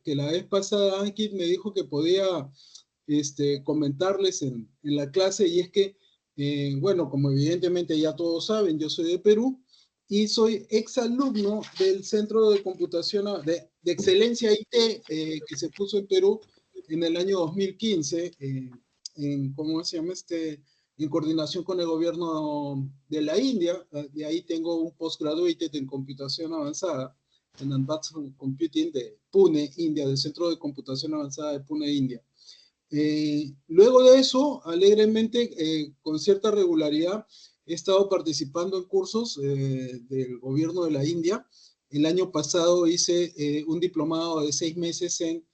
que la vez pasada Ankit me dijo que podía comentarles en la clase, y es que, bueno, como evidentemente ya todos saben, yo soy de Perú y soy exalumno del Centro de Computación de Excelencia IT que se puso en Perú en el año 2015, ¿cómo se llama en coordinación con el gobierno de la India. De ahí tengo un postgraduate en computación avanzada, en Advanced Computing de Pune, India, del Centro de Computación Avanzada de Pune, India. Luego de eso, alegremente, con cierta regularidad, he estado participando en cursos del gobierno de la India. El año pasado hice un diplomado de 6 meses en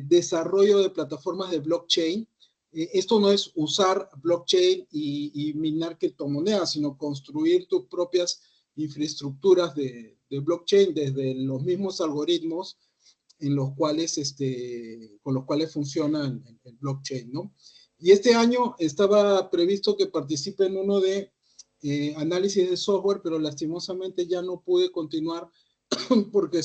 desarrollo de plataformas de blockchain. Esto no es usar blockchain y minar criptomonedas, sino construir tus propias infraestructuras de blockchain desde los mismos algoritmos en los cuales, con los cuales funciona el blockchain, ¿no? Y este año estaba previsto que participe en uno de análisis de software, pero lastimosamente ya no pude continuar porque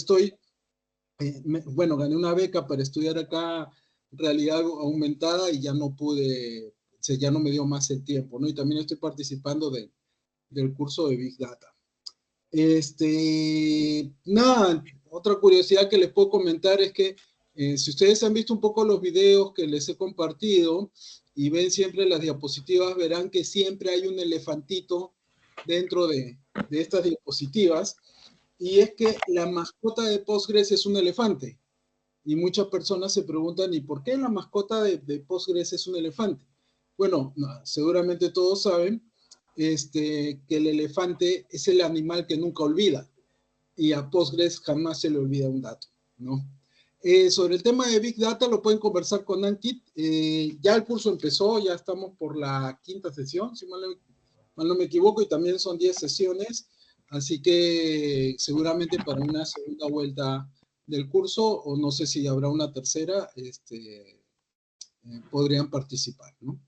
bueno, gané una beca para estudiar acá realidad aumentada y ya no pude, ya no me dio más el tiempo, ¿no? Y también estoy participando del curso de Big Data. Nada, otra curiosidad que les puedo comentar es que si ustedes han visto un poco los videos que les he compartido y ven siempre las diapositivas, verán que siempre hay un elefantito dentro de estas diapositivas, y es que la mascota de Postgres es un elefante. Y muchas personas se preguntan, ¿y por qué la mascota de Postgres es un elefante? Bueno, seguramente todos saben que el elefante es el animal que nunca olvida, y a Postgres jamás se le olvida un dato, ¿no? Sobre el tema de Big Data lo pueden conversar con Ankit. Ya el curso empezó, ya estamos por la 5ª sesión, si mal no me equivoco, y también son 10 sesiones, así que seguramente para una segunda vuelta del curso, o no sé si habrá una tercera, podrían participar, ¿no?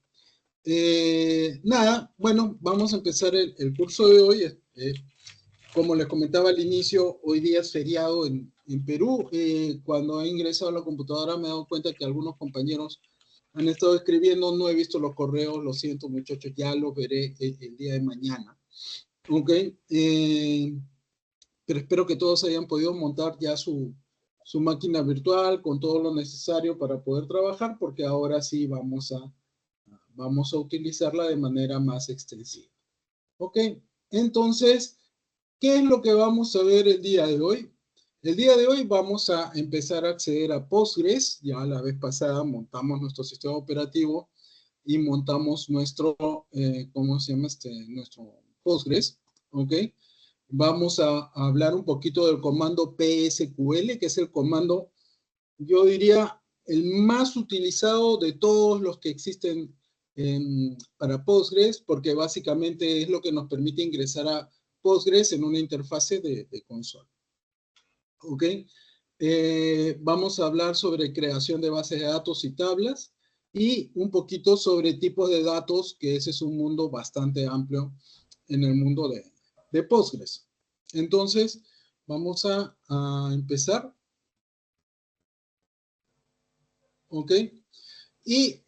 Nada, bueno, vamos a empezar el curso de hoy. Como les comentaba al inicio, hoy día es feriado en Perú. Cuando he ingresado a la computadora me he dado cuenta que algunos compañeros han estado escribiendo, no he visto los correos, lo siento muchachos, ya los veré el día de mañana. Ok, pero espero que todos hayan podido montar ya su máquina virtual con todo lo necesario para poder trabajar, porque ahora sí vamos a utilizarla de manera más extensiva. Ok, entonces, ¿qué es lo que vamos a ver el día de hoy? El día de hoy vamos a empezar a acceder a Postgres. Ya la vez pasada montamos nuestro sistema operativo y montamos nuestro, ¿cómo se llama nuestro Postgres? Ok. Vamos a hablar un poquito del comando PSQL, que es el comando, yo diría, el más utilizado de todos los que existen para Postgres, porque básicamente es lo que nos permite ingresar a Postgres en una interfase de consola. ¿Ok? Vamos a hablar sobre creación de bases de datos y tablas, y un poquito sobre tipos de datos, que ese es un mundo bastante amplio en el mundo de Postgres. Entonces, vamos a empezar. ¿Ok? Y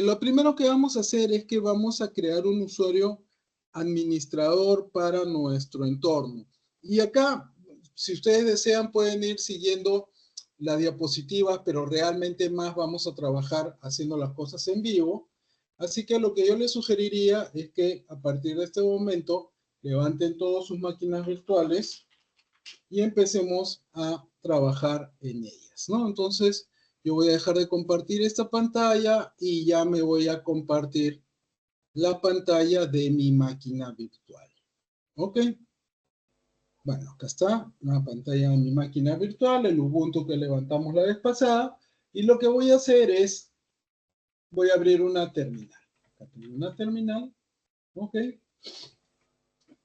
lo primero que vamos a hacer es que vamos a crear un usuario administrador para nuestro entorno. Y acá, si ustedes desean, pueden ir siguiendo las diapositivas, pero realmente más vamos a trabajar haciendo las cosas en vivo. Así que lo que yo les sugeriría es que a partir de este momento levanten todas sus máquinas virtuales y empecemos a trabajar en ellas, ¿no? Entonces, yo voy a dejar de compartir esta pantalla y ya me voy a compartir la pantalla de mi máquina virtual. ¿Ok? Bueno, acá está la pantalla de mi máquina virtual, el Ubuntu que levantamos la vez pasada. Y lo que voy a hacer es, voy a abrir una terminal. Acá tengo una terminal. ¿Ok?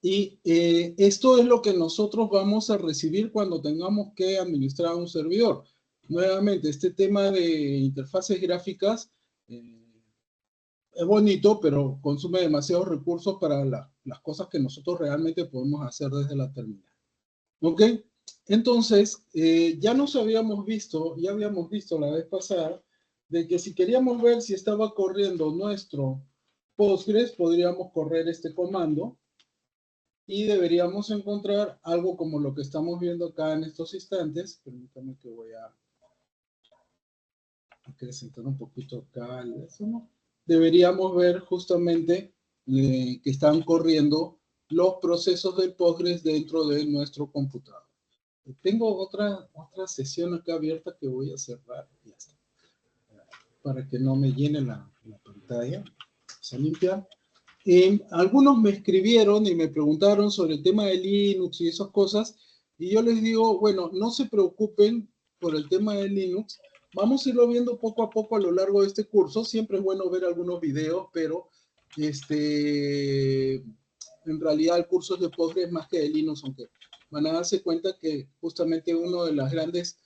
Y esto es lo que nosotros vamos a recibir cuando tengamos que administrar un servidor. Nuevamente, este tema de interfaces gráficas es bonito, pero consume demasiados recursos para las cosas que nosotros realmente podemos hacer desde la terminal. ¿Ok? Entonces, ya habíamos visto la vez pasada, de que si queríamos ver si estaba corriendo nuestro Postgres, podríamos correr este comando y deberíamos encontrar algo como lo que estamos viendo acá en estos instantes. Permítame que voy a acrecentar un poquito acá eso, ¿no? Deberíamos ver justamente que están corriendo los procesos del Postgres dentro de nuestro computador. Tengo otra sesión acá abierta que voy a cerrar. Ya está. Para que no me llene la pantalla. Vamos a limpiar. Algunos me escribieron y me preguntaron sobre el tema de Linux y esas cosas. Y yo les digo, bueno, no se preocupen por el tema de Linux. Vamos a irlo viendo poco a poco a lo largo de este curso. Siempre es bueno ver algunos videos, pero en realidad el curso es de Postgres más que de Linux, aunque van a darse cuenta que justamente una de las grandes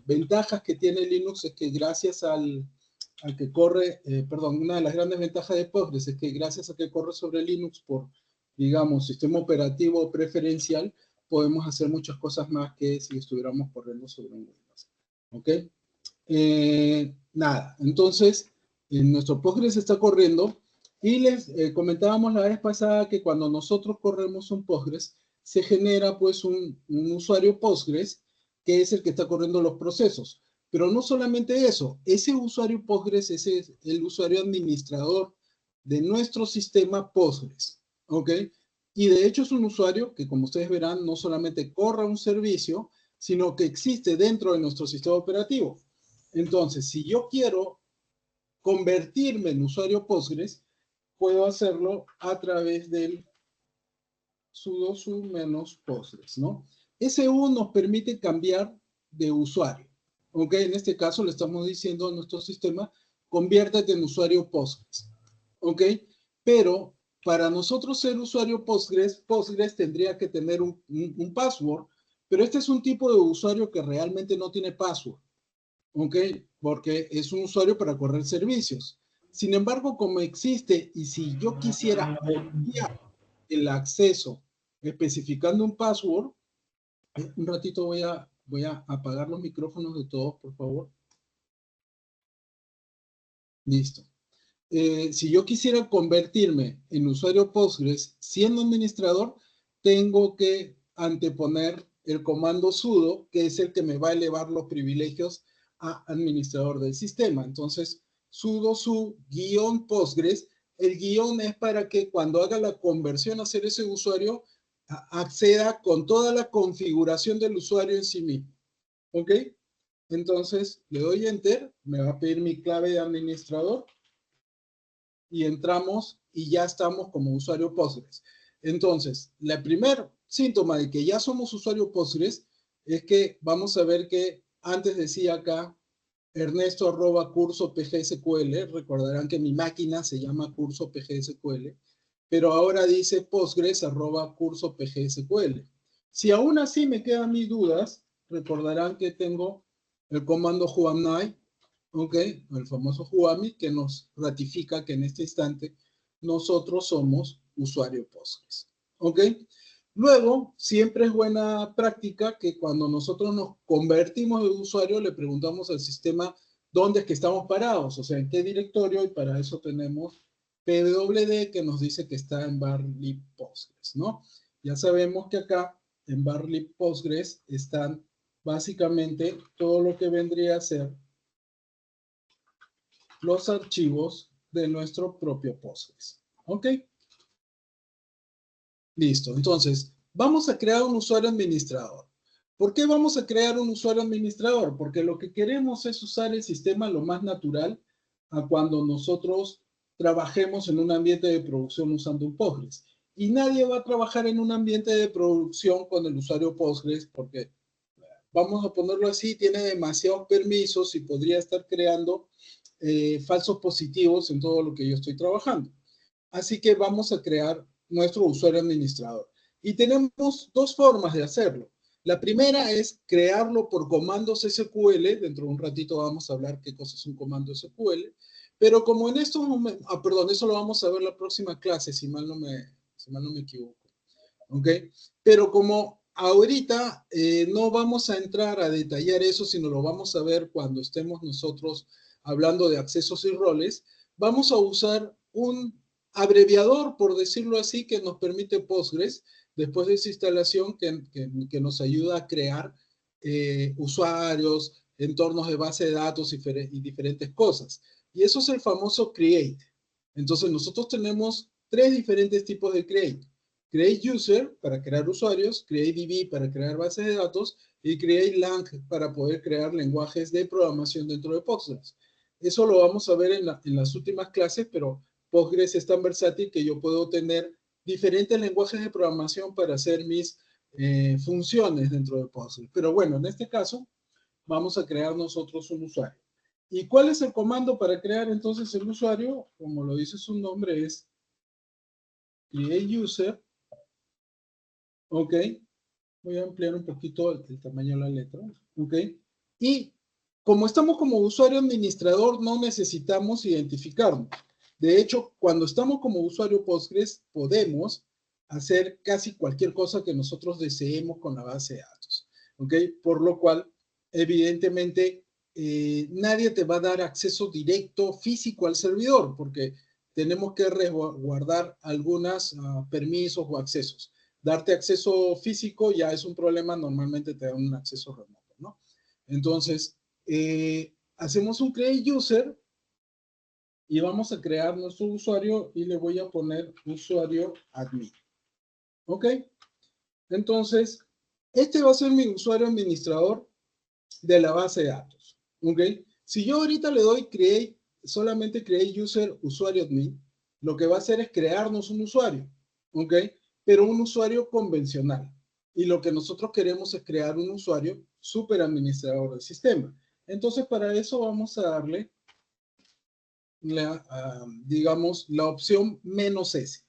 ventajas que tiene Linux es que gracias al que corre, una de las grandes ventajas de Postgres es que gracias a que corre sobre Linux por, digamos, sistema operativo preferencial, podemos hacer muchas cosas más que si estuviéramos corriendo sobre un Windows. ¿Ok? Nada, entonces, nuestro Postgres está corriendo y les comentábamos la vez pasada que cuando nosotros corremos un Postgres, se genera pues un usuario Postgres que es el que está corriendo los procesos. Pero no solamente eso, ese usuario Postgres es el usuario administrador de nuestro sistema Postgres, ¿ok? Y de hecho es un usuario que, como ustedes verán, no solamente corre un servicio, sino que existe dentro de nuestro sistema operativo. Entonces, si yo quiero convertirme en usuario Postgres, puedo hacerlo a través del sudo su menos Postgres, ¿no? SU nos permite cambiar de usuario. ¿Ok? En este caso le estamos diciendo a nuestro sistema, conviértete en usuario Postgres. ¿Ok? Pero para nosotros ser usuario Postgres, Postgres tendría que tener un password, pero este es un tipo de usuario que realmente no tiene password. ¿Ok? Porque es un usuario para correr servicios. Sin embargo, como existe y si yo quisiera obviar el acceso especificando un password, un ratito voy a apagar los micrófonos de todos, por favor. Listo. Si yo quisiera convertirme en usuario Postgres siendo administrador, tengo que anteponer el comando sudo, que es el que me va a elevar los privilegios a administrador del sistema. Entonces, sudo su guión Postgres. El guión es para que cuando haga la conversión a ser ese usuario, acceda con toda la configuración del usuario en sí mismo. ¿Ok? Entonces, le doy Enter, me va a pedir mi clave de administrador y entramos y ya estamos como usuario Postgres. Entonces, el primer síntoma de que ya somos usuario Postgres es que vamos a ver que antes decía acá Ernesto @ curso PGSQL. Recordarán que mi máquina se llama curso PGSQL, pero ahora dice Postgres @ curso PGSQL. Si aún así me quedan mis dudas, recordarán que tengo el comando juamai, ¿ok? El famoso juami que nos ratifica que en este instante nosotros somos usuario Postgres, ¿ok? Luego, siempre es buena práctica que cuando nosotros nos convertimos de usuario, le preguntamos al sistema dónde es que estamos parados, o sea, en qué directorio, y para eso tenemos pwd que nos dice que está en barlib Postgres, ¿no? Ya sabemos que acá en barlib Postgres están básicamente todo lo que vendría a ser los archivos de nuestro propio Postgres, ¿ok? Listo, entonces, vamos a crear un usuario administrador. ¿Por qué vamos a crear un usuario administrador? Porque lo que queremos es usar el sistema lo más natural a cuando nosotros trabajemos en un ambiente de producción usando un Postgres. Y nadie va a trabajar en un ambiente de producción con el usuario Postgres porque, vamos a ponerlo así, tiene demasiados permisos y podría estar creando falsos positivos en todo lo que yo estoy trabajando. Así que vamos a crear nuestro usuario administrador. Y tenemos dos formas de hacerlo. La primera es crearlo por comandos SQL. Dentro de un ratito vamos a hablar qué cosa es un comando SQL. Pero como en estos momentos, perdón, eso lo vamos a ver en la próxima clase, si mal no me equivoco. ¿Ok? Pero como ahorita no vamos a entrar a detallar eso, sino lo vamos a ver cuando estemos nosotros hablando de accesos y roles. Vamos a usar un abreviador, por decirlo así, que nos permite Postgres, después de esa instalación que nos ayuda a crear usuarios, entornos de base de datos y diferentes cosas. Y eso es el famoso create. Entonces nosotros tenemos tres diferentes tipos de create. Create User para crear usuarios, Create DB para crear bases de datos y Create Lang para poder crear lenguajes de programación dentro de Postgres. Eso lo vamos a ver en las últimas clases, pero Postgres es tan versátil que yo puedo tener diferentes lenguajes de programación para hacer mis funciones dentro de Postgres. Pero bueno, en este caso vamos a crear nosotros un usuario. ¿Y cuál es el comando para crear entonces el usuario? Como lo dice su nombre, es Create User. Ok, voy a ampliar un poquito el tamaño de la letra. Ok, y como estamos como usuario administrador, no necesitamos identificarnos. De hecho, cuando estamos como usuario Postgres, podemos hacer casi cualquier cosa que nosotros deseemos con la base de datos. Ok, por lo cual, evidentemente, nadie te va a dar acceso directo físico al servidor, porque tenemos que resguardar algunos permisos o accesos. Darte acceso físico ya es un problema, normalmente te dan un acceso remoto, ¿no? Entonces, hacemos un create user y vamos a crear nuestro usuario y le voy a poner usuario admin. ¿Ok? Entonces, este va a ser mi usuario administrador de la base de datos. ¿Ok? Si yo ahorita le doy create, solamente create user, usuario admin, lo que va a hacer es crearnos un usuario. ¿Ok? Pero un usuario convencional. Y lo que nosotros queremos es crear un usuario super administrador del sistema. Entonces, para eso vamos a darle, digamos, la opción -S.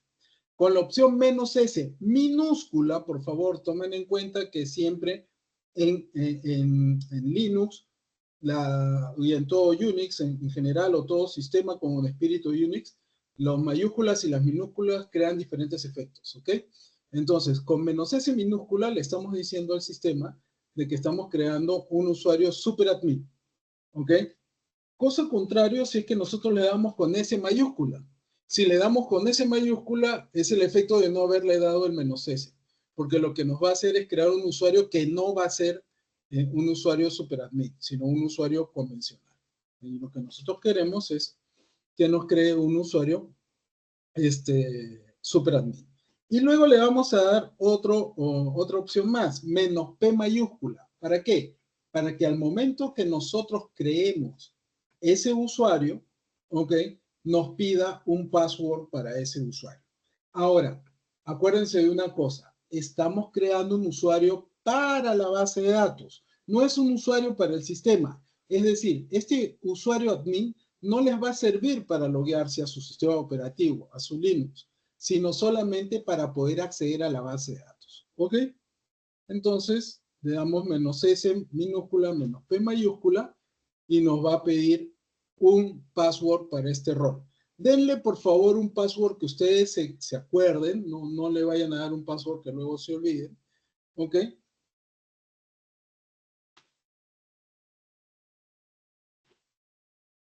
Con la opción -S minúscula, por favor, tomen en cuenta que siempre en Linux y en todo Unix en general o todo sistema con un espíritu Unix, las mayúsculas y las minúsculas crean diferentes efectos, ¿ok? Entonces, con -S minúscula le estamos diciendo al sistema de que estamos creando un usuario super admin, ¿ok? Cosa contrario si es que nosotros le damos con S mayúscula. Si le damos con S mayúscula, es el efecto de no haberle dado el -S. Porque lo que nos va a hacer es crear un usuario que no va a ser un usuario superadmin, sino un usuario convencional. Y lo que nosotros queremos es que nos cree un usuario superadmin. Y luego le vamos a dar otra opción más, -P mayúscula. ¿Para qué? Para que al momento que nosotros creemos ese usuario, ¿ok? Nos pida un password para ese usuario. Ahora, acuérdense de una cosa, estamos creando un usuario para la base de datos, no es un usuario para el sistema. Es decir, este usuario admin no les va a servir para loguearse a su sistema operativo, a su Linux, sino solamente para poder acceder a la base de datos. ¿Ok? Entonces, le damos -S minúscula, -P mayúscula y nos va a pedir un password para este rol. Denle, por favor, un password que ustedes se acuerden, no le vayan a dar un password que luego se olviden. ¿Ok?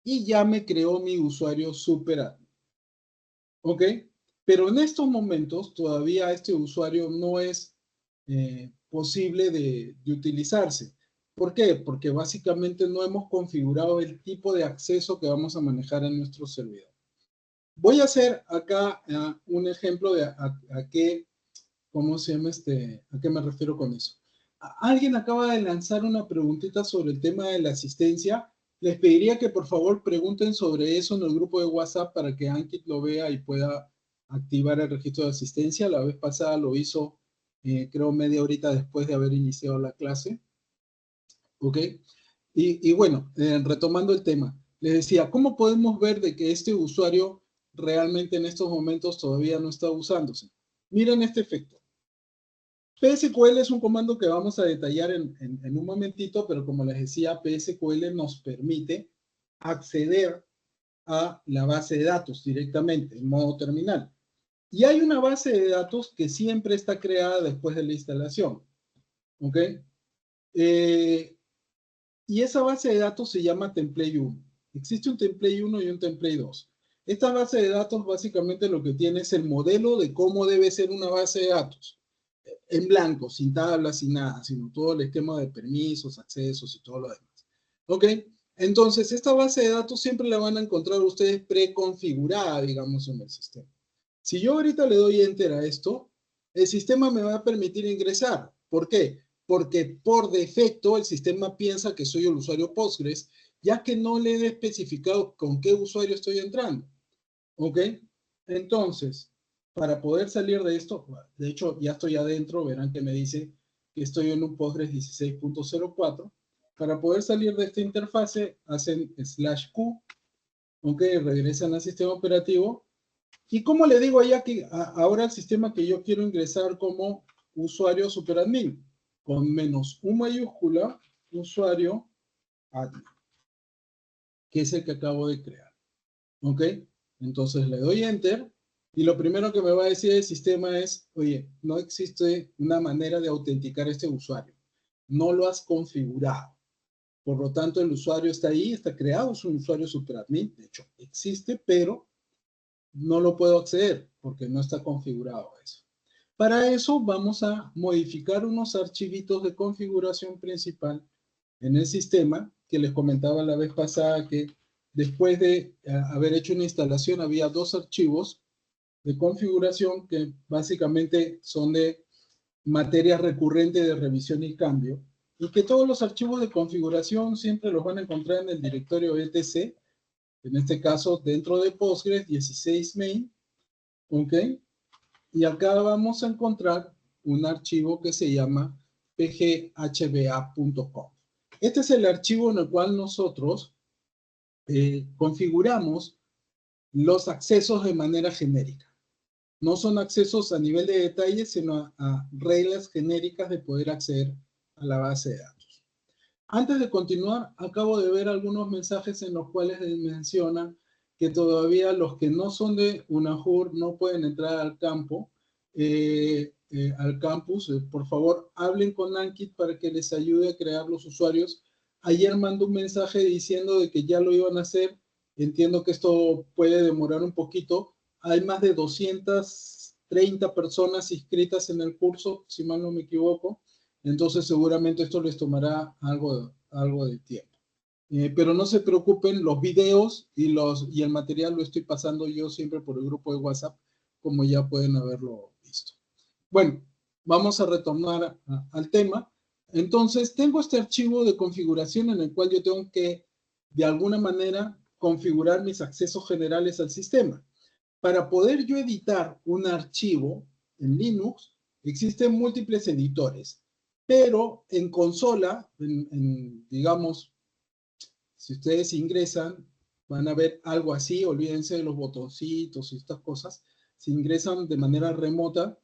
Y ya me creó mi usuario superadmin. ¿Ok? Pero en estos momentos todavía este usuario no es posible de utilizarse. ¿Por qué? Porque básicamente no hemos configurado el tipo de acceso que vamos a manejar en nuestro servidor. Voy a hacer acá un ejemplo de a qué, ¿cómo se llama a qué me refiero con eso? Alguien acaba de lanzar una preguntita sobre el tema de la asistencia. Les pediría que por favor pregunten sobre eso en el grupo de WhatsApp para que Ankit lo vea y pueda activar el registro de asistencia. La vez pasada lo hizo, creo, media horita después de haber iniciado la clase. ¿Ok? Y bueno, retomando el tema, les decía, ¿cómo podemos ver de que este usuario realmente en estos momentos todavía no está usándose? Miren este efecto. PSQL es un comando que vamos a detallar en un momentito, pero como les decía, PSQL nos permite acceder a la base de datos directamente, en modo terminal. Y hay una base de datos que siempre está creada después de la instalación. ¿ok? Y esa base de datos se llama template 1. Existe un template 1 y un template 2. Esta base de datos básicamente lo que tiene es el modelo de cómo debe ser una base de datos. En blanco, sin tablas, sin nada, sino todo el esquema de permisos, accesos y todo lo demás. ¿Ok? Entonces, esta base de datos siempre la van a encontrar ustedes preconfigurada, digamos, en el sistema. Si yo ahorita le doy Enter a esto, el sistema me va a permitir ingresar. ¿Por qué? Porque por defecto el sistema piensa que soy el usuario Postgres, ya que no le he especificado con qué usuario estoy entrando. ¿Ok? Entonces, para poder salir de esto, de hecho ya estoy adentro, verán que me dice que estoy en un Postgres 16.04. Para poder salir de esta interfase, hacen /q, ¿ok? Regresan al sistema operativo. ¿Y cómo le digo allá que ahora el sistema que yo quiero ingresar como usuario superadmin? Con -u mayúscula, usuario admin, que es el que acabo de crear. ¿Ok? Entonces le doy Enter y lo primero que me va a decir el sistema es, oye, no existe una manera de autenticar este usuario. No lo has configurado. Por lo tanto, el usuario está ahí, está creado, es un usuario superadmin. De hecho, existe, pero no lo puedo acceder porque no está configurado eso. Para eso vamos a modificar unos archivitos de configuración principal en el sistema que les comentaba la vez pasada que después de haber hecho una instalación había dos archivos de configuración que básicamente son de materia recurrente de revisión y cambio y que todos los archivos de configuración siempre los van a encontrar en el directorio etc, en este caso dentro de Postgres 16 main, ¿ok? Y acá vamos a encontrar un archivo que se llama pghba.com. Este es el archivo en el cual nosotros configuramos los accesos de manera genérica. No son accesos a nivel de detalle, sino a reglas genéricas de poder acceder a la base de datos. Antes de continuar, acabo de ver algunos mensajes en los cuales mencionan que todavía los que no son de UNAJUR no pueden entrar al campo, al campus. Por favor, hablen con Ankit para que les ayude a crear los usuarios. Ayer mandó un mensaje diciendo de que ya lo iban a hacer. Entiendo que esto puede demorar un poquito. Hay más de 230 personas inscritas en el curso, si mal no me equivoco. Entonces seguramente esto les tomará algo de tiempo. Pero no se preocupen, los videos y el material lo estoy pasando yo siempre por el grupo de WhatsApp, como ya pueden haberlo visto. Bueno, vamos a retornar al tema. Entonces, tengo este archivo de configuración en el cual yo tengo que, de alguna manera, configurar mis accesos generales al sistema. Para poder yo editar un archivo en Linux, existen múltiples editores, pero en consola, digamos, si ustedes ingresan, van a ver algo así, olvídense de los botoncitos y estas cosas. Si ingresan de manera remota,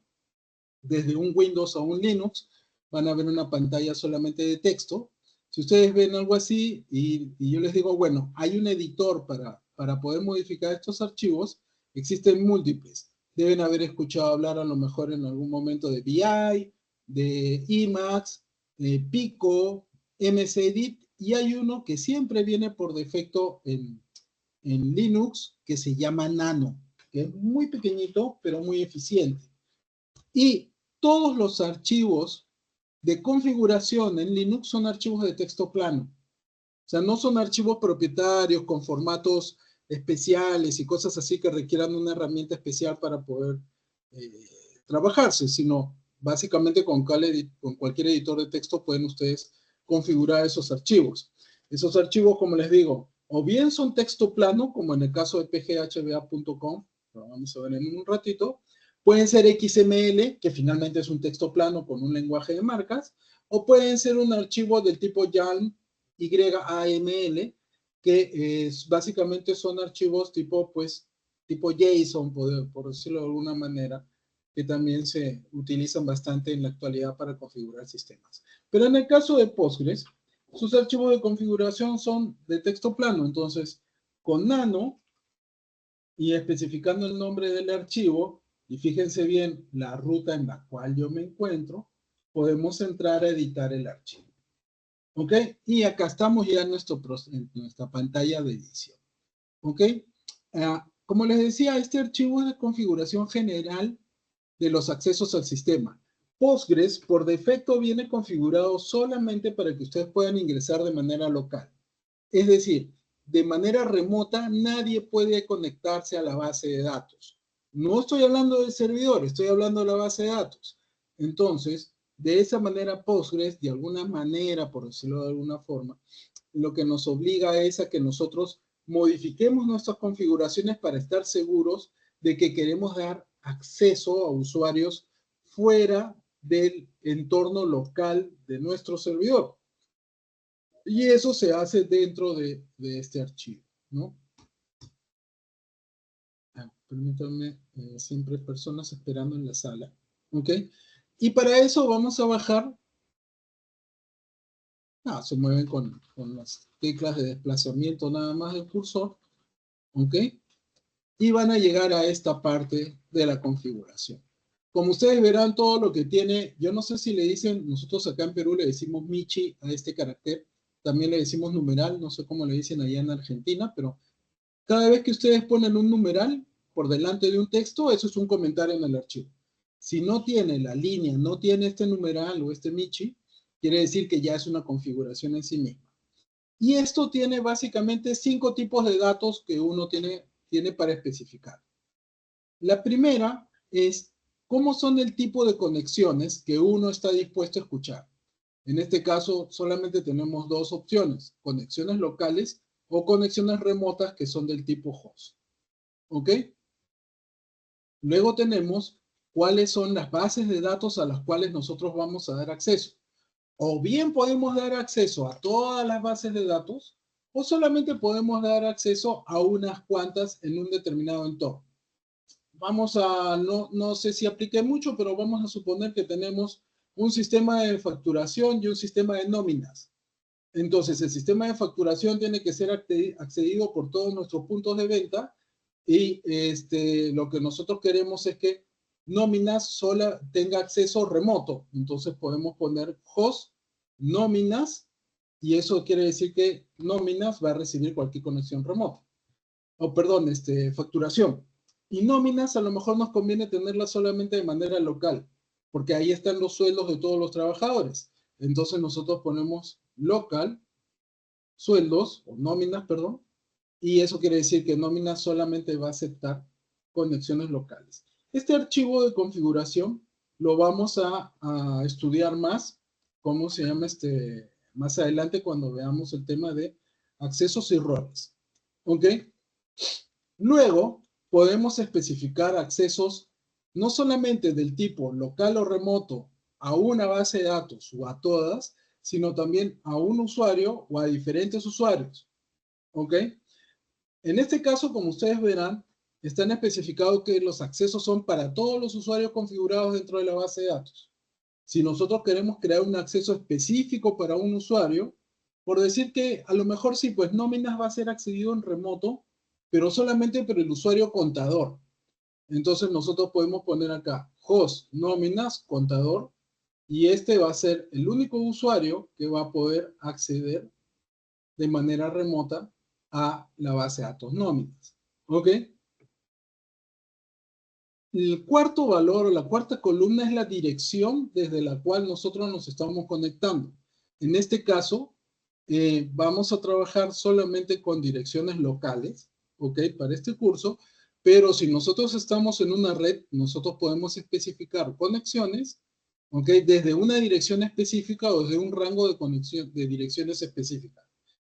desde un Windows a un Linux, van a ver una pantalla solamente de texto. Si ustedes ven algo así y yo les digo, bueno, hay un editor para poder modificar estos archivos, existen múltiples. Deben haber escuchado hablar a lo mejor en algún momento de VI, de Emacs, de Pico, MSEdit, y hay uno que siempre viene por defecto en Linux que se llama Nano, que es muy pequeñito pero muy eficiente. Y todos los archivos de configuración en Linux son archivos de texto plano. O sea, no son archivos propietarios con formatos especiales y cosas así que requieran una herramienta especial para poder trabajarse, sino básicamente con cualquier editor de texto pueden ustedes configurar esos archivos. Esos archivos, como les digo, o bien son texto plano, como en el caso de pghba.com, lo vamos a ver en un ratito. Pueden ser XML, que finalmente es un texto plano con un lenguaje de marcas, o pueden ser un archivo del tipo YAML, YAML, que básicamente son archivos tipo JSON, por decirlo de alguna manera, que también se utilizan bastante en la actualidad para configurar sistemas. Pero en el caso de Postgres, sus archivos de configuración son de texto plano. Entonces, con Nano y especificando el nombre del archivo, y fíjense bien la ruta en la cual yo me encuentro, podemos entrar a editar el archivo. ¿Ok? Y acá estamos ya en nuestra pantalla de edición. ¿Ok? Como les decía, este archivo es de configuración general de los accesos al sistema. Postgres, por defecto, viene configurado solamente para que ustedes puedan ingresar de manera local. Es decir, de manera remota, nadie puede conectarse a la base de datos. No estoy hablando del servidor, estoy hablando de la base de datos. Entonces, de esa manera, Postgres, de alguna manera, por decirlo de alguna forma, lo que nos obliga es a que nosotros modifiquemos nuestras configuraciones para estar seguros de que queremos dar acceso a usuarios fuera del entorno local de nuestro servidor. Y eso se hace dentro de este archivo, ¿no? Permítanme, siempre personas esperando en la sala, ¿ok? Y para eso vamos a bajar. Se mueven con las teclas de desplazamiento nada más del cursor, ¿ok? Y van a llegar a esta parte de la configuración. Como ustedes verán, todo lo que tiene, yo no sé si le dicen, nosotros acá en Perú le decimos Michi a este carácter, también le decimos numeral, no sé cómo le dicen allá en Argentina, pero cada vez que ustedes ponen un numeral por delante de un texto, eso es un comentario en el archivo. Si no tiene la línea, no tiene este numeral o este Michi, quiere decir que ya es una configuración en sí misma. Y esto tiene básicamente 5 tipos de datos que uno tiene para especificar. La primera es cómo son el tipo de conexiones que uno está dispuesto a escuchar. En este caso, solamente tenemos dos opciones, conexiones locales o conexiones remotas que son del tipo host. ¿Ok? Luego tenemos cuáles son las bases de datos a las cuales nosotros vamos a dar acceso. O bien podemos dar acceso a todas las bases de datos, o solamente podemos dar acceso a unas cuantas en un determinado entorno. Vamos a, no sé si aplique mucho, pero vamos a suponer que tenemos un sistema de facturación y un sistema de nóminas. Entonces, el sistema de facturación tiene que ser accedido por todos nuestros puntos de venta y lo que nosotros queremos es que nóminas sola tenga acceso remoto. Entonces, podemos poner host nóminas y eso quiere decir que nóminas va a recibir cualquier conexión remota. O perdón, facturación. Y nóminas a lo mejor nos conviene tenerla solamente de manera local, porque ahí están los sueldos de todos los trabajadores. Entonces nosotros ponemos local, sueldos, o nóminas, perdón, y eso quiere decir que nóminas solamente va a aceptar conexiones locales. Este archivo de configuración lo vamos a estudiar más, cómo se llama más adelante cuando veamos el tema de accesos y roles. ¿Ok? Luego, podemos especificar accesos no solamente del tipo local o remoto a una base de datos o a todas, sino también a un usuario o a diferentes usuarios. ¿Ok? En este caso, como ustedes verán, están especificados que los accesos son para todos los usuarios configurados dentro de la base de datos. Si nosotros queremos crear un acceso específico para un usuario, por decir que a lo mejor sí, pues nóminas va a ser accedido en remoto, pero solamente por el usuario contador. Entonces nosotros podemos poner acá host nóminas contador y este va a ser el único usuario que va a poder acceder de manera remota a la base de datos nóminas. ¿Ok? El cuarto valor o la cuarta columna es la dirección desde la cual nosotros nos estamos conectando. En este caso, vamos a trabajar solamente con direcciones locales, ¿ok? Para este curso, pero si nosotros estamos en una red, nosotros podemos especificar conexiones, ¿ok? Desde una dirección específica o desde un rango de conexión de direcciones específicas.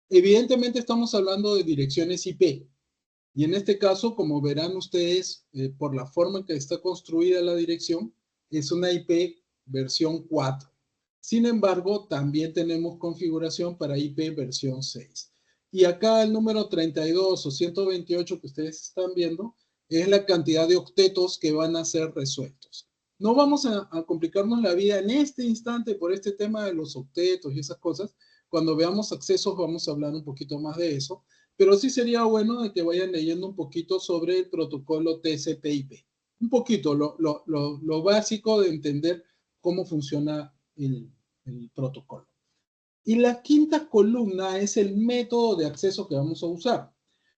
Evidentemente estamos hablando de direcciones IP. Y en este caso, como verán ustedes, por la forma en que está construida la dirección, es una IP versión 4. Sin embargo, también tenemos configuración para IP versión 6. Y acá el número 32 o 128 que ustedes están viendo es la cantidad de octetos que van a ser resueltos. No vamos a complicarnos la vida en este instante por este tema de los octetos y esas cosas. Cuando veamos accesos vamos a hablar un poquito más de eso. Pero sí sería bueno de que vayan leyendo un poquito sobre el protocolo TCP/IP. Un poquito, lo básico de entender cómo funciona el protocolo. Y la quinta columna es el método de acceso que vamos a usar.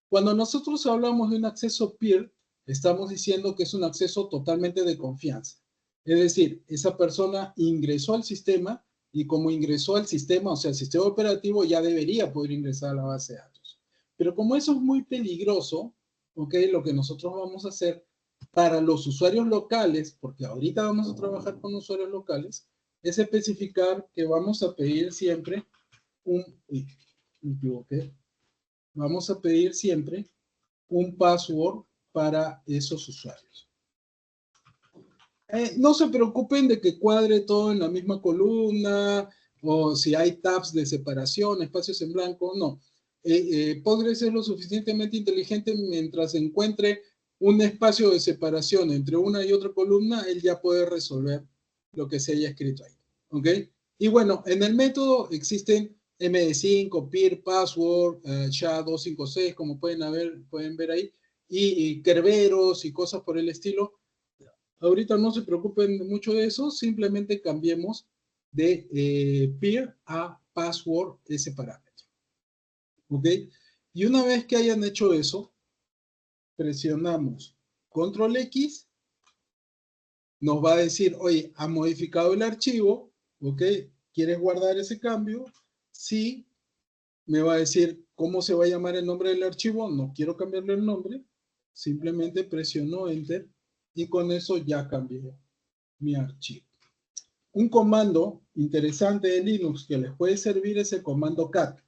Cuando nosotros hablamos de un acceso peer, estamos diciendo que es un acceso totalmente de confianza. Es decir, esa persona ingresó al sistema y como ingresó al sistema, o sea, el sistema operativo ya debería poder ingresar a la base de datos. Pero como eso es muy peligroso, ¿ok? Lo que nosotros vamos a hacer para los usuarios locales, porque ahorita vamos a trabajar con usuarios locales, es especificar que vamos a pedir siempre uy, me equivoqué. Vamos a pedir siempre un password para esos usuarios. No se preocupen de que cuadre todo en la misma columna o si hay tabs de separación, espacios en blanco, no. Postgres es lo suficientemente inteligente mientras encuentre un espacio de separación entre una y otra columna, él ya puede resolver lo que se haya escrito ahí. ¿Ok? Y bueno, en el método existen MD5, peer, password, SHA-256, como pueden ver ahí, y Kerberos y cosas por el estilo. Ahorita no se preocupen mucho de eso, simplemente cambiemos de peer a password ese parámetro. ¿Ok? Y una vez que hayan hecho eso, presionamos Control X, nos va a decir, oye, ha modificado el archivo, ¿ok? ¿Quieres guardar ese cambio? Sí. Me va a decir cómo se va a llamar el nombre del archivo, no quiero cambiarle el nombre, simplemente presiono Enter y con eso ya cambié mi archivo. Un comando interesante de Linux que les puede servir es el comando cat.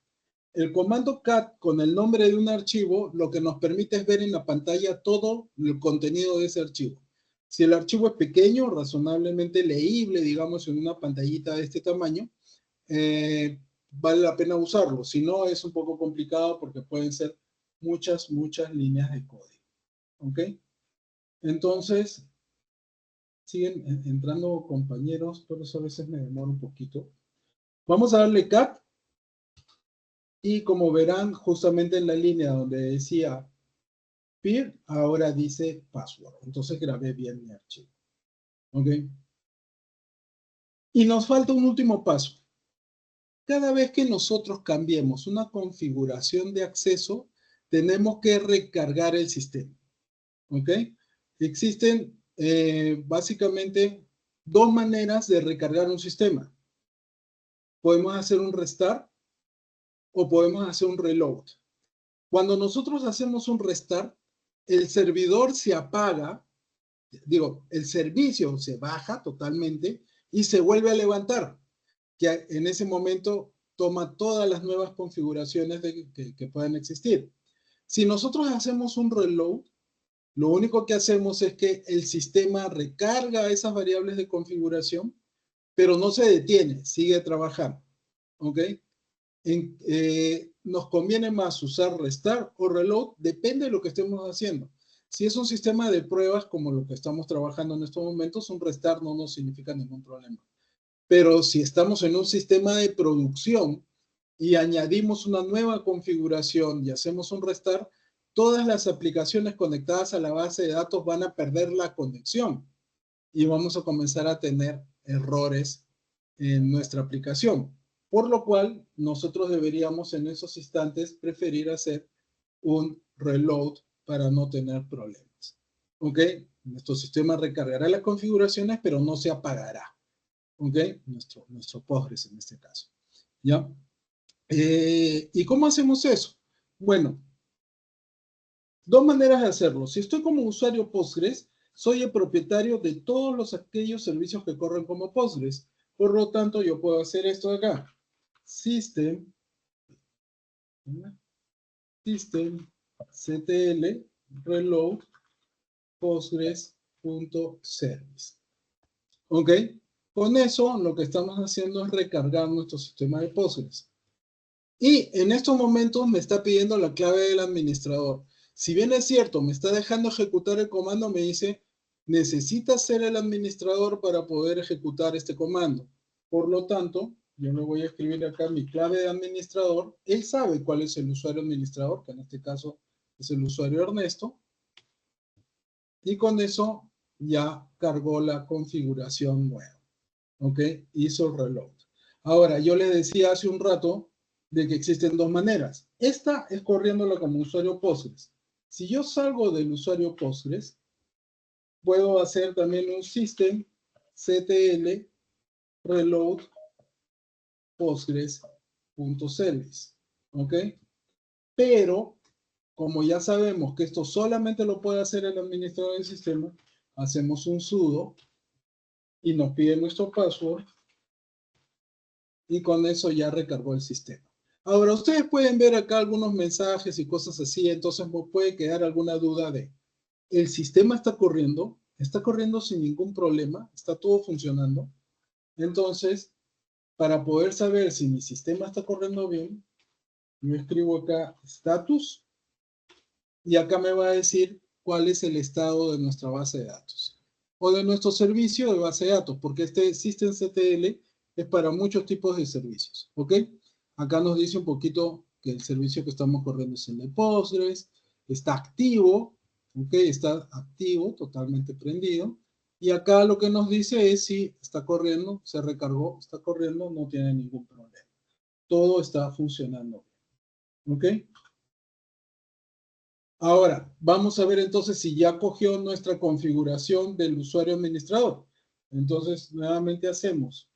El comando cat con el nombre de un archivo lo que nos permite es ver en la pantalla todo el contenido de ese archivo. Si el archivo es pequeño, razonablemente leíble, digamos en una pantallita de este tamaño, vale la pena usarlo. Si no, es un poco complicado porque pueden ser muchas líneas de código. ¿Ok? Entonces, siguen entrando compañeros, por eso a veces me demoro un poquito. Vamos a darle cat. Y como verán, justamente en la línea donde decía peer, ahora dice password. Entonces grabé bien mi archivo. ¿Ok? Y nos falta un último paso. Cada vez que nosotros cambiemos una configuración de acceso, tenemos que recargar el sistema. ¿Ok? Existen básicamente dos maneras de recargar un sistema. Podemos hacer un restart o podemos hacer un reload. Cuando nosotros hacemos un restart, el servidor se apaga, el servicio se baja totalmente y se vuelve a levantar, que en ese momento toma todas las nuevas configuraciones que puedan existir. Si nosotros hacemos un reload, lo único que hacemos es que el sistema recarga esas variables de configuración, pero no se detiene, sigue trabajando. ¿Ok? Nos conviene más usar restart o reload, depende de lo que estemos haciendo. Si es un sistema de pruebas como lo que estamos trabajando en estos momentos, un restart no nos significa ningún problema. Pero si estamos en un sistema de producción y añadimos una nueva configuración y hacemos un restart, todas las aplicaciones conectadas a la base de datos van a perder la conexión y vamos a comenzar a tener errores en nuestra aplicación. Por lo cual, nosotros deberíamos en esos instantes preferir hacer un reload para no tener problemas. ¿Ok? Nuestro sistema recargará las configuraciones, pero no se apagará. ¿Ok? Nuestro Postgres en este caso. ¿Ya? ¿Y cómo hacemos eso? Bueno, dos maneras de hacerlo. Si estoy como usuario Postgres, soy el propietario de todos aquellos servicios que corren como Postgres. Por lo tanto, yo puedo hacer esto de acá. System ctl reload postgres.service. ¿Ok? Con eso, lo que estamos haciendo es recargar nuestro sistema de Postgres. Y en estos momentos me está pidiendo la clave del administrador. Si bien es cierto, me está dejando ejecutar el comando, me dice, necesitas ser el administrador para poder ejecutar este comando. Por lo tanto, yo le voy a escribir acá mi clave de administrador. Él sabe cuál es el usuario administrador, que en este caso es el usuario Ernesto. Y con eso ya cargó la configuración nueva. ¿ok? Hizo el reload. Ahora, yo les decía hace un rato de que existen dos maneras. Esta es corriéndola como usuario Postgres. Si yo salgo del usuario Postgres, puedo hacer también un systemctl reload postgres.service, ¿ok? Pero, como ya sabemos que esto solamente lo puede hacer el administrador del sistema, hacemos un sudo y nos pide nuestro password y con eso ya recargó el sistema. Ahora, ustedes pueden ver acá algunos mensajes y cosas así, entonces puede quedar alguna duda de, ¿el sistema está corriendo? ¿Está corriendo sin ningún problema? ¿Está todo funcionando? Entonces, para poder saber si mi sistema está corriendo bien, yo escribo acá status y acá me va a decir cuál es el estado de nuestra base de datos o de nuestro servicio de base de datos, porque este systemctl es para muchos tipos de servicios, ¿ok? Acá nos dice un poquito que el servicio que estamos corriendo es el de Postgres, está activo, ¿ok? Está activo, totalmente prendido. Y acá lo que nos dice es si está corriendo, se recargó, está corriendo, no tiene ningún problema. Todo está funcionando, ¿ok? Ahora, vamos a ver entonces si ya cogió nuestra configuración del usuario administrador. Entonces, nuevamente hacemos,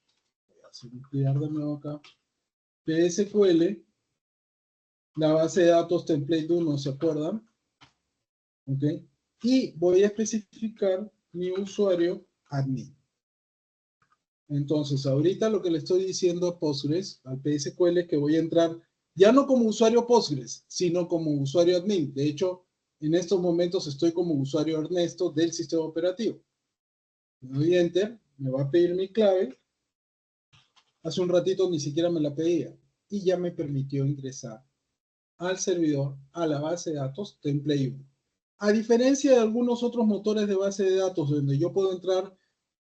voy a crear de nuevo acá, PSQL, la base de datos template 1, ¿se acuerdan? ¿Ok? Y voy a especificar mi usuario admin. Entonces, ahorita lo que le estoy diciendo a Postgres, al PSQL, es que voy a entrar ya no como usuario Postgres, sino como usuario admin. De hecho, en estos momentos estoy como usuario Ernesto del sistema operativo. Le doy Enter, me va a pedir mi clave. Hace un ratito ni siquiera me la pedía. Y ya me permitió ingresar al servidor, a la base de datos Template 1. A diferencia de algunos otros motores de base de datos donde yo puedo entrar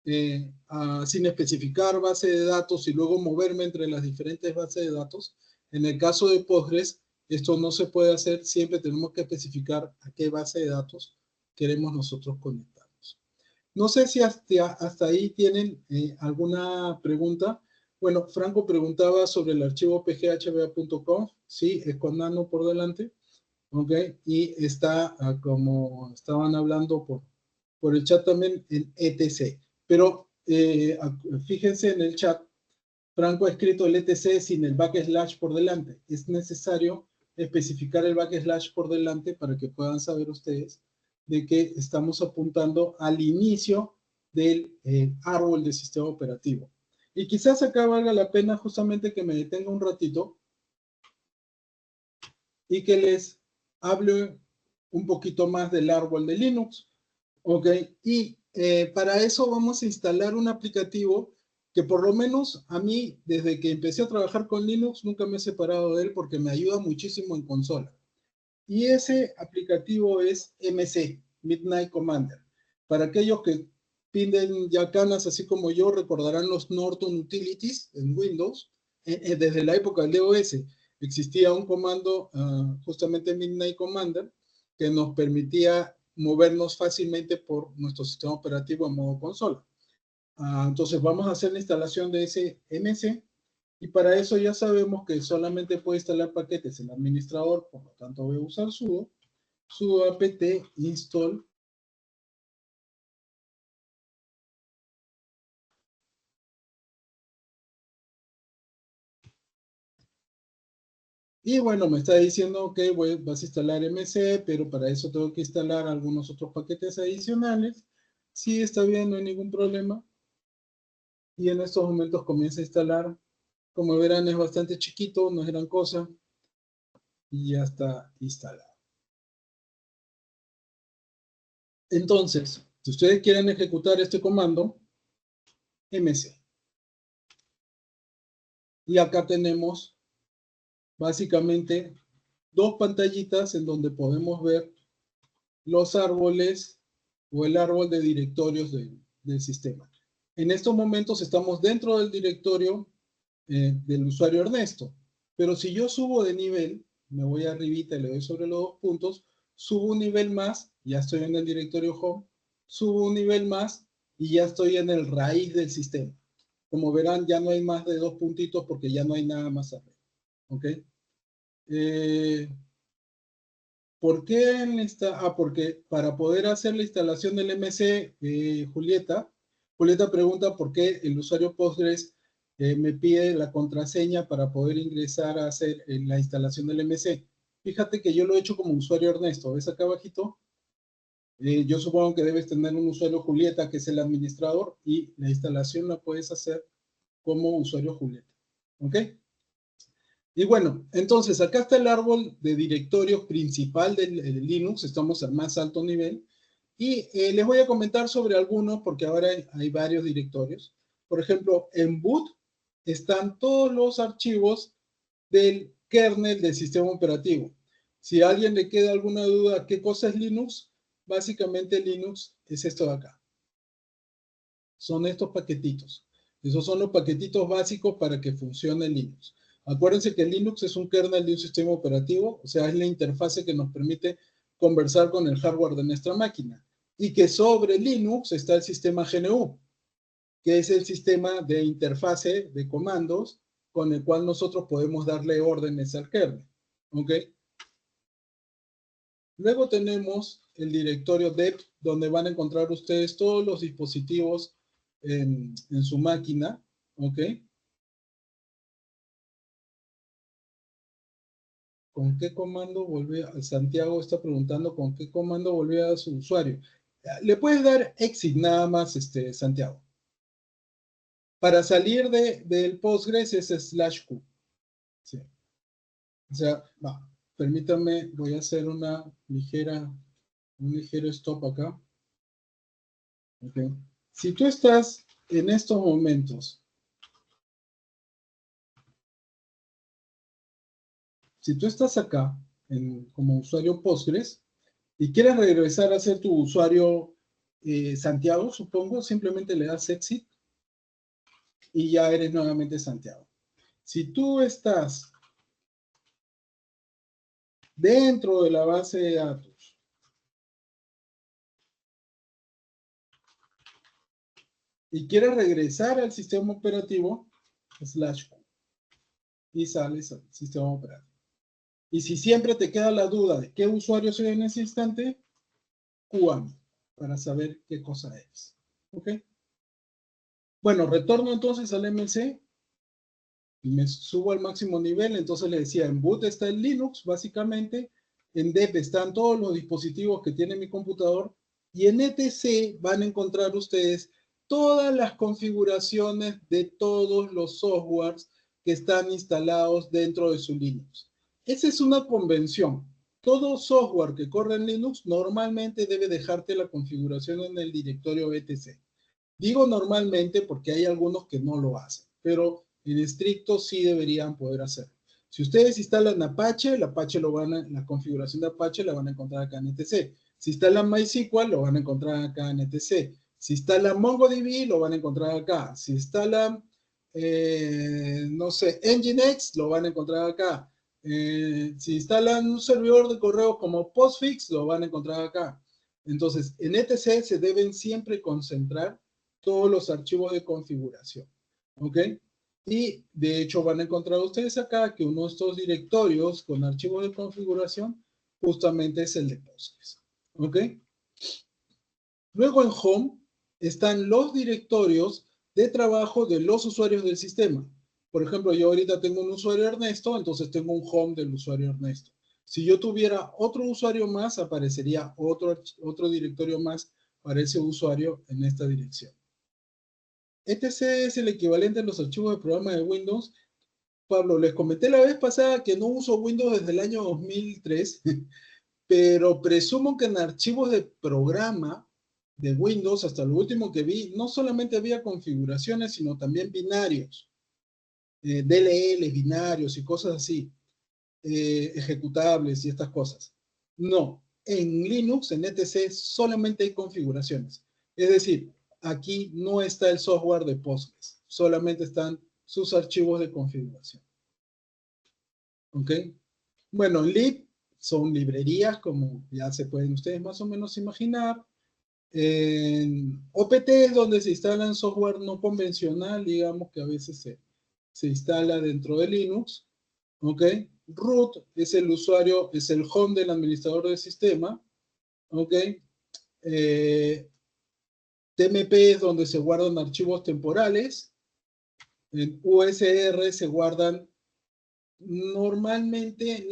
sin especificar base de datos y luego moverme entre las diferentes bases de datos, en el caso de Postgres, esto no se puede hacer, siempre tenemos que especificar a qué base de datos queremos nosotros conectarnos. No sé si hasta ahí tienen alguna pregunta. Bueno, Franco preguntaba sobre el archivo pghba.com, sí, es con nano por delante, ¿ok? Y está, como estaban hablando por el chat también, en etc. Pero fíjense en el chat, Franco ha escrito el etc sin el backslash por delante. Es necesario especificar el backslash por delante para que puedan saber ustedes de que estamos apuntando al inicio del árbol de sistema operativo. Y quizás acá valga la pena justamente que me detenga un ratito y que les hable un poquito más del árbol de Linux. ¿Ok? Y para eso vamos a instalar un aplicativo que por lo menos a mí, desde que empecé a trabajar con Linux, nunca me he separado de él porque me ayuda muchísimo en consola. Y ese aplicativo es MC, Midnight Commander. Para aquellos que piden ya canas, así como yo, recordarán los Norton Utilities en Windows. Desde la época del DOS existía un comando, justamente Midnight Commander, que nos permitía movernos fácilmente por nuestro sistema operativo en modo consola. Entonces vamos a hacer la instalación de ese MC y para eso ya sabemos que solamente puede instalar paquetes el administrador, por lo tanto voy a usar sudo apt install. Y bueno, me está diciendo que vas a instalar MC, pero para eso tengo que instalar algunos otros paquetes adicionales. Sí, está bien, no hay ningún problema. Y en estos momentos comienza a instalar. Como verán, es bastante chiquito, no es gran cosa. Y ya está instalado. Entonces, si ustedes quieren ejecutar este comando, MC. Y acá tenemos básicamente dos pantallitas en donde podemos ver los árboles o el árbol de directorios del sistema. En estos momentos estamos dentro del directorio del usuario Ernesto, pero si yo subo de nivel, me voy arribita y le doy sobre los dos puntos, subo un nivel más, ya estoy en el directorio home, subo un nivel más y ya estoy en el raíz del sistema. Como verán, ya no hay más de 2 puntitos porque ya no hay nada más arriba. ¿Ok? ¿Por qué porque para poder hacer la instalación del MC, Julieta pregunta por qué el usuario Postgres me pide la contraseña para poder ingresar a hacer la instalación del MC. Fíjate que yo lo he hecho como usuario Ernesto. ¿Ves acá abajito? Yo supongo que debes tener un usuario Julieta, que es el administrador, y la instalación la puedes hacer como usuario Julieta. ¿Ok? Y bueno, entonces acá está el árbol de directorios principal del Linux, estamos al más alto nivel, y les voy a comentar sobre algunos porque ahora hay varios directorios. Por ejemplo, en boot están todos los archivos del kernel del sistema operativo. Si a alguien le queda alguna duda qué cosa es Linux, básicamente Linux es esto de acá. Son estos paquetitos. Esos son los paquetitos básicos para que funcione Linux. Acuérdense que Linux es un kernel de un sistema operativo, o sea, es la interfase que nos permite conversar con el hardware de nuestra máquina. Y que sobre Linux está el sistema GNU, que es el sistema de interfase de comandos con el cual nosotros podemos darle órdenes al kernel. ¿Ok? Luego tenemos el directorio dep, donde van a encontrar ustedes todos los dispositivos en su máquina, ¿ok? ¿Con qué comando volver? Santiago está preguntando con qué comando volver a su usuario. Le puedes dar exit nada más, Santiago. Para salir del Postgres es /q. Sí. O sea, permítanme, voy a hacer un ligero stop acá. Okay. Si tú estás en estos momentos, si tú estás acá como usuario Postgres y quieres regresar a ser tu usuario Santiago, supongo, simplemente le das exit y ya eres nuevamente Santiago. Si tú estás dentro de la base de datos y quieres regresar al sistema operativo, /q, y sales al sistema operativo. Y si siempre te queda la duda de qué usuario soy en ese instante, QAMI, para saber qué cosa es. ¿Ok? Bueno, retorno entonces al MC y me subo al máximo nivel. Entonces le decía, en boot está el Linux, básicamente. En dep están todos los dispositivos que tiene mi computador. Y en etc van a encontrar ustedes todas las configuraciones de todos los softwares que están instalados dentro de su Linux. Esa es una convención. Todo software que corre en Linux normalmente debe dejarte la configuración en el directorio etc. Digo normalmente porque hay algunos que no lo hacen, pero en estricto sí deberían poder hacerlo. Si ustedes instalan Apache, la configuración de Apache la van a encontrar acá en etc. Si instalan MySQL, lo van a encontrar acá en etc. Si instalan MongoDB, lo van a encontrar acá. Si instalan, no sé, Nginx, lo van a encontrar acá. Si instalan un servidor de correo como Postfix, lo van a encontrar acá. Entonces, en etc se deben siempre concentrar todos los archivos de configuración. ¿Ok? Y de hecho van a encontrar ustedes acá que uno de estos directorios con archivos de configuración justamente es el de Postgres. ¿Ok? Luego en Home están los directorios de trabajo de los usuarios del sistema. Por ejemplo, yo ahorita tengo un usuario Ernesto, entonces tengo un Home del usuario Ernesto. Si yo tuviera otro usuario más, aparecería otro directorio más para ese usuario en esta dirección. etc es el equivalente a los archivos de programa de Windows. Pablo, les comenté la vez pasada que no uso Windows desde el año 2003, pero presumo que en archivos de programa de Windows, hasta lo último que vi, no solamente había configuraciones, sino también binarios, DLL, binarios y cosas así, ejecutables y estas cosas. No, en Linux, en etc, solamente hay configuraciones. Es decir, aquí no está el software de Postgres, solamente están sus archivos de configuración. ¿Ok? Bueno, lib son librerías, como ya se pueden ustedes más o menos imaginar. En OPT es donde se instala software no convencional, digamos que a veces se instala dentro de Linux, ¿ok? Root es el usuario, es el home del administrador del sistema, ¿ok? TMP es donde se guardan archivos temporales. En USR se guardan normalmente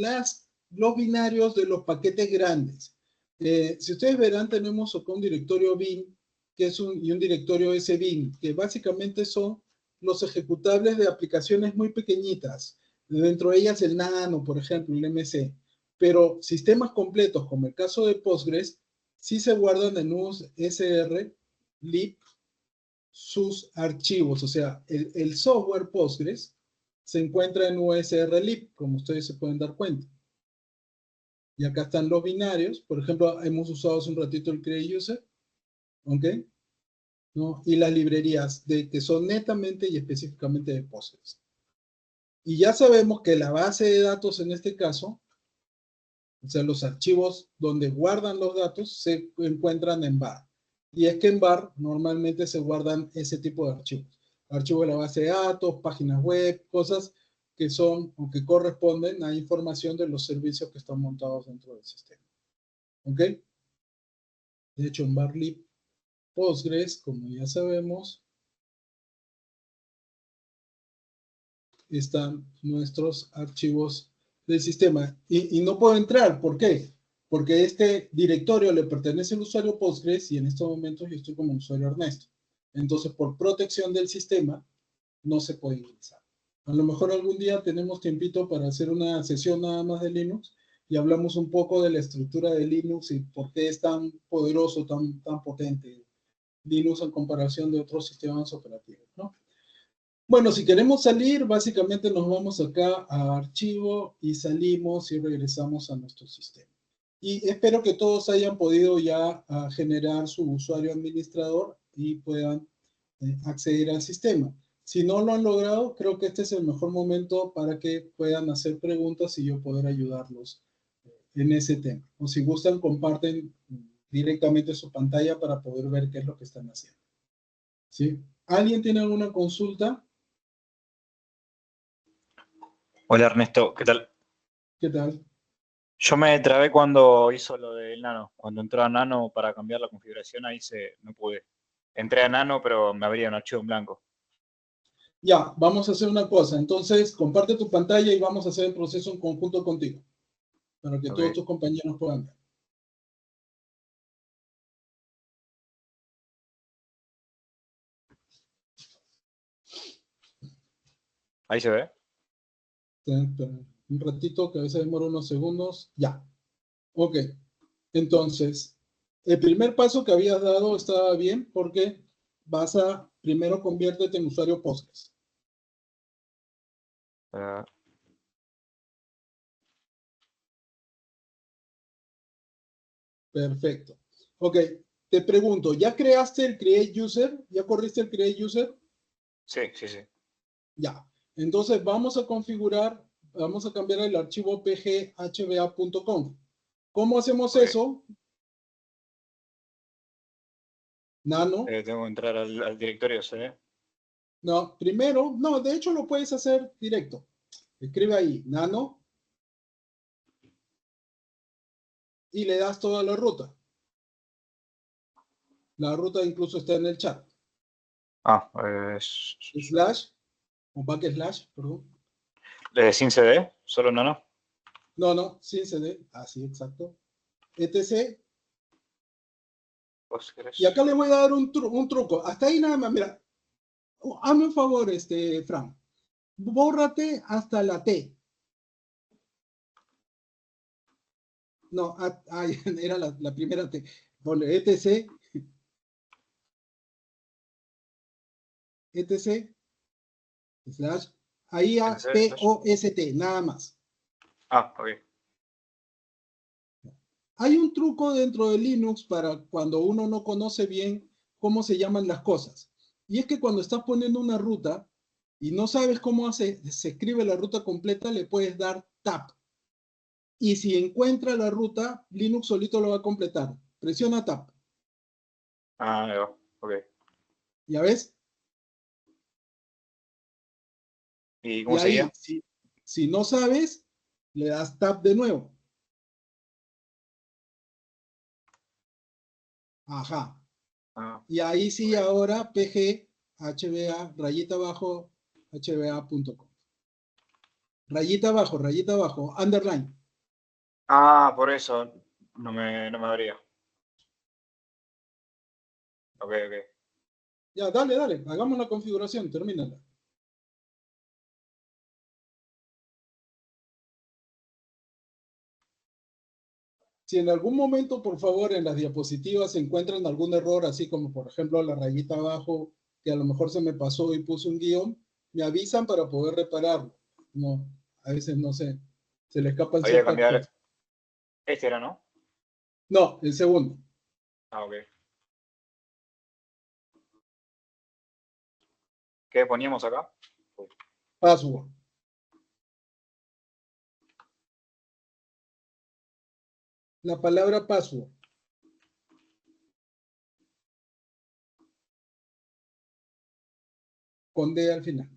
los binarios de los paquetes grandes. Si ustedes verán, tenemos acá un directorio bin y un directorio sbin, que básicamente son los ejecutables de aplicaciones muy pequeñitas. Dentro de ellas el Nano, por ejemplo, el MC. Pero sistemas completos, como el caso de Postgres, sí se guardan en USR lib sus archivos. O sea, el software Postgres se encuentra en USR lib, como ustedes se pueden dar cuenta. Y acá están los binarios. Por ejemplo, hemos usado hace un ratito el create user, ¿ok? ¿No? Y las librerías que son netamente y específicamente de Postgres. Y ya sabemos que la base de datos en este caso, o sea, los archivos donde guardan los datos, se encuentran en bar. Y es que en bar normalmente se guardan ese tipo de archivos. Archivos de la base de datos, páginas web, cosas que son o que corresponden a información de los servicios que están montados dentro del sistema. ¿Ok? De hecho, en barlib Postgres, como ya sabemos, están nuestros archivos del sistema. Y no puedo entrar, ¿por qué? Porque este directorio le pertenece al usuario Postgres y en estos momentos yo estoy como usuario Ernesto. Entonces, por protección del sistema, no se puede ingresar. A lo mejor algún día tenemos tiempito para hacer una sesión nada más de Linux y hablamos un poco de la estructura de Linux y por qué es tan poderoso, tan potente Linux en comparación de otros sistemas operativos, ¿no? Bueno, si queremos salir, básicamente nos vamos acá a archivo y salimos y regresamos a nuestro sistema. Y espero que todos hayan podido ya generar su usuario administrador y puedan acceder al sistema. Si no lo han logrado, creo que este es el mejor momento para que puedan hacer preguntas y yo poder ayudarlos en ese tema. O si gustan, comparten directamente su pantalla para poder ver qué es lo que están haciendo. ¿Sí? ¿Alguien tiene alguna consulta? Hola Ernesto, ¿qué tal? ¿Qué tal? Yo me trabé cuando hizo lo del Nano. Cuando entró a Nano para cambiar la configuración, no pude. Entré a Nano, pero me abría un archivo en blanco. Ya, vamos a hacer una cosa. Entonces, comparte tu pantalla y vamos a hacer el proceso en conjunto contigo, para que todos Ok. tus compañeros puedan ver. Ahí se ve. Espera un ratito, que a veces demora unos segundos. Ya. Ok. Entonces, el primer paso que habías dado estaba bien porque primero conviértete en usuario Postgres. Eh, Perfecto. Ok. Te pregunto, ¿ya creaste el Create User? ¿Ya corriste el Create User? sí, sí, sí. Ya. Entonces vamos a configurar, vamos a cambiar el archivo pghba.conf. ¿Cómo hacemos Ok. eso? Nano. Tengo que entrar al directorio, ¿se ve? No, primero, no, de hecho lo puedes hacer directo. Escribe ahí, nano, y le das toda la ruta. La ruta incluso está en el chat. Ah, Slash, o backslash, perdón. sin CD, solo Nano. No, no, sin cd, así exacto. etc. Y Postgres. acá le voy a dar un truco. Hasta ahí nada más, mira. Hazme un favor, Fran. Bórrate hasta la T. No, era la primera T. Ponle etc, slash, ahí a NC, slash. POST, nada más. Ah, ok. Hay un truco dentro de Linux para cuando uno no conoce bien cómo se llaman las cosas. Y es que cuando estás poniendo una ruta y no sabes cómo se escribe la ruta completa, le puedes dar tab. Y si encuentra la ruta, Linux solito lo va a completar. Presiona tab. Ah, ahí va. Ok. ¿Ya ves? ¿Y Y cómo ahí, seguía? si no sabes, le das tab de nuevo. Ajá. Ah, Y ahí sí, ok. ahora PG, HBA, rayita abajo, hba.com. Rayita abajo, underline. Ah, por eso no me abría. Ok, ok. Ya, dale, dale, hagamos la configuración, termínala. Si en algún momento, por favor, en las diapositivas se encuentran algún error, así como por ejemplo la rayita abajo, que a lo mejor se me pasó y puse un guión, me avisan para poder repararlo. No, a veces no sé, se le escapan Había que ciertas cambiar. cosas. Este era, ¿no? No, el segundo, Ah, ok. ¿Qué poníamos acá? password. La palabra password, con D al final.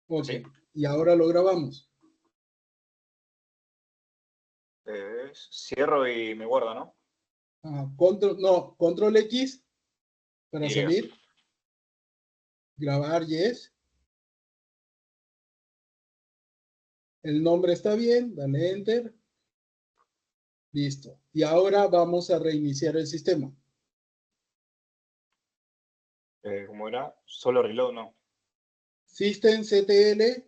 Ok, ¿Así? y ahora lo grabamos. Cierro y me guarda, ¿no? Control X para Y. salir, grabar yes. El nombre está bien, dale enter, listo. Y ahora vamos a reiniciar el sistema. ¿Cómo era? Solo reload, no. Systemctl,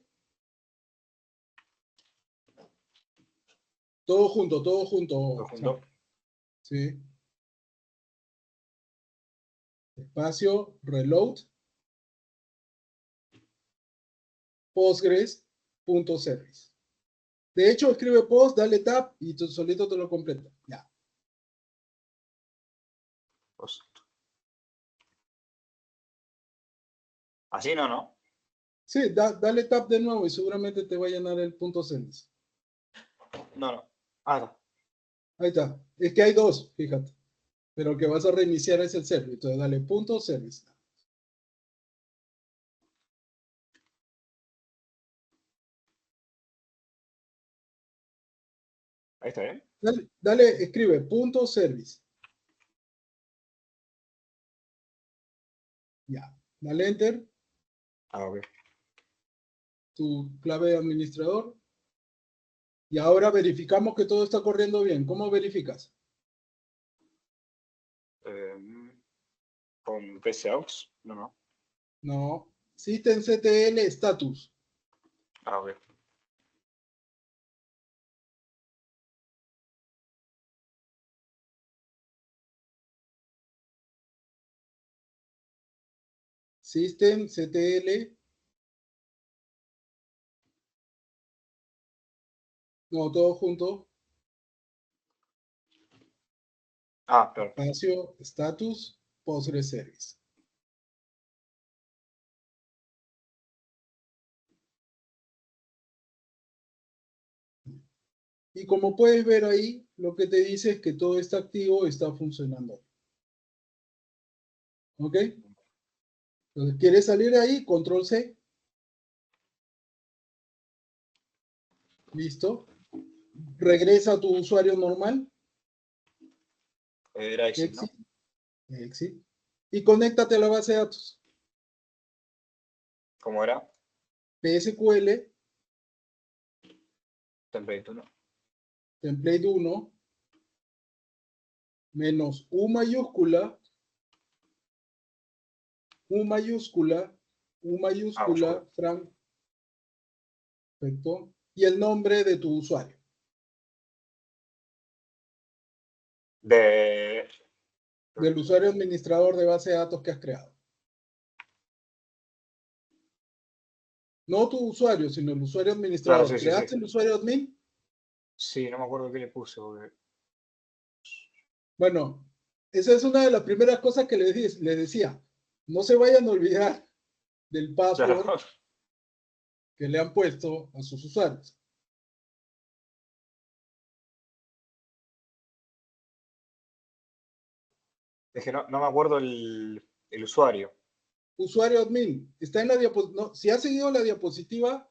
todo Todo junto, junto. Sam. Sí. Espacio, reload, postgres.service. De hecho, escribe post, dale tab y tú solito te lo completa. Ya. Pues, así no, ¿no? Sí, dale tab de nuevo y seguramente te va a llenar el punto service. No, no. Ah, está. Ahí está. Es que hay dos, fíjate. Pero el que vas a reiniciar es el service. Entonces dale punto service. Ahí está bien. Dale, escribe punto service. Ya. Dale enter. Ah, ok. Tu clave de administrador. Y ahora verificamos que todo está corriendo bien. ¿Cómo verificas? Eh, con PCaux, no, no. No. Systemctl status. Ah, ok. Systemctl. No, todo junto. Ah, perdón. Espacio, status, Postgres Service. Y como puedes ver ahí, lo que te dice es que todo está activo, está funcionando. ¿Ok? Entonces, ¿quieres salir de ahí? Control C. Listo. Regresa a tu usuario normal. Era Exit, Exit. ¿no? Exit. Y conéctate a la base de datos. ¿Cómo era? PSQL, Template, ¿no? template 1, menos U mayúscula, Ah, mayúscula. Frank, perfecto, y el nombre de tu usuario. De. Del usuario administrador de base de datos que has creado. No tu usuario, sino el usuario Claro, administrador. sí, sí, sí. ¿Creaste el usuario admin? Sí, no me acuerdo qué le puse. Bueno, esa es una de las primeras cosas que les decía. No se vayan a olvidar del Claro. password que le han puesto a sus usuarios. Es que no me acuerdo el usuario. Usuario admin. Está en la diapositiva. No, si has seguido la diapositiva,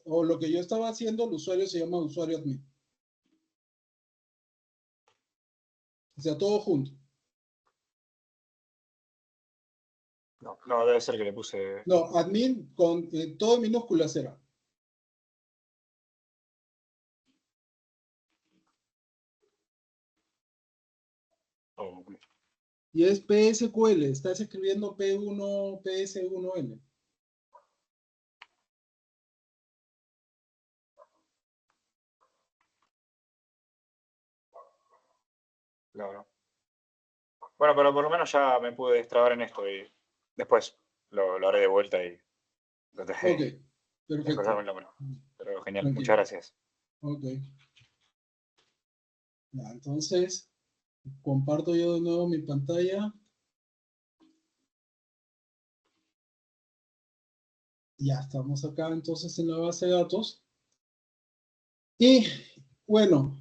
o lo que yo estaba haciendo, el usuario se llama usuario admin. O sea, todo junto. No, debe ser que le puse... No, admin con todo en minúscula será. Oh, Y es PSQL. Estás escribiendo P1, PS1L. no. Bueno, pero por lo menos ya me pude destrabar en esto y después lo haré de vuelta y lo Ok, dejé. perfecto. Pero genial, Tranquilo. muchas gracias. Ok. Ya, entonces, comparto yo de nuevo mi pantalla. Ya estamos acá entonces en la base de datos. Y bueno,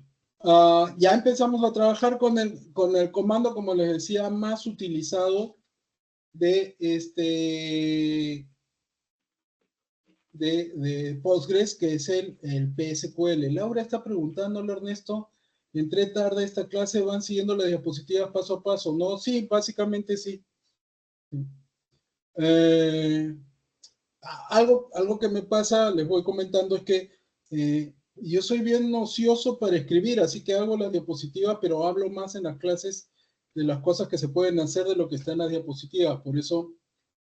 ya empezamos a trabajar con el comando, como les decía, más utilizado de de Postgres, que es el PSQL. Laura está preguntándole, Ernesto, entré tarde a esta clase, ¿van siguiendo las diapositivas paso a paso? No, sí, básicamente sí. Eh, algo que me pasa, les voy comentando, es que yo soy bien ocioso para escribir, así que hago las diapositivas, pero hablo más en las clases de las cosas que se pueden hacer de lo que está en las diapositivas. Por eso,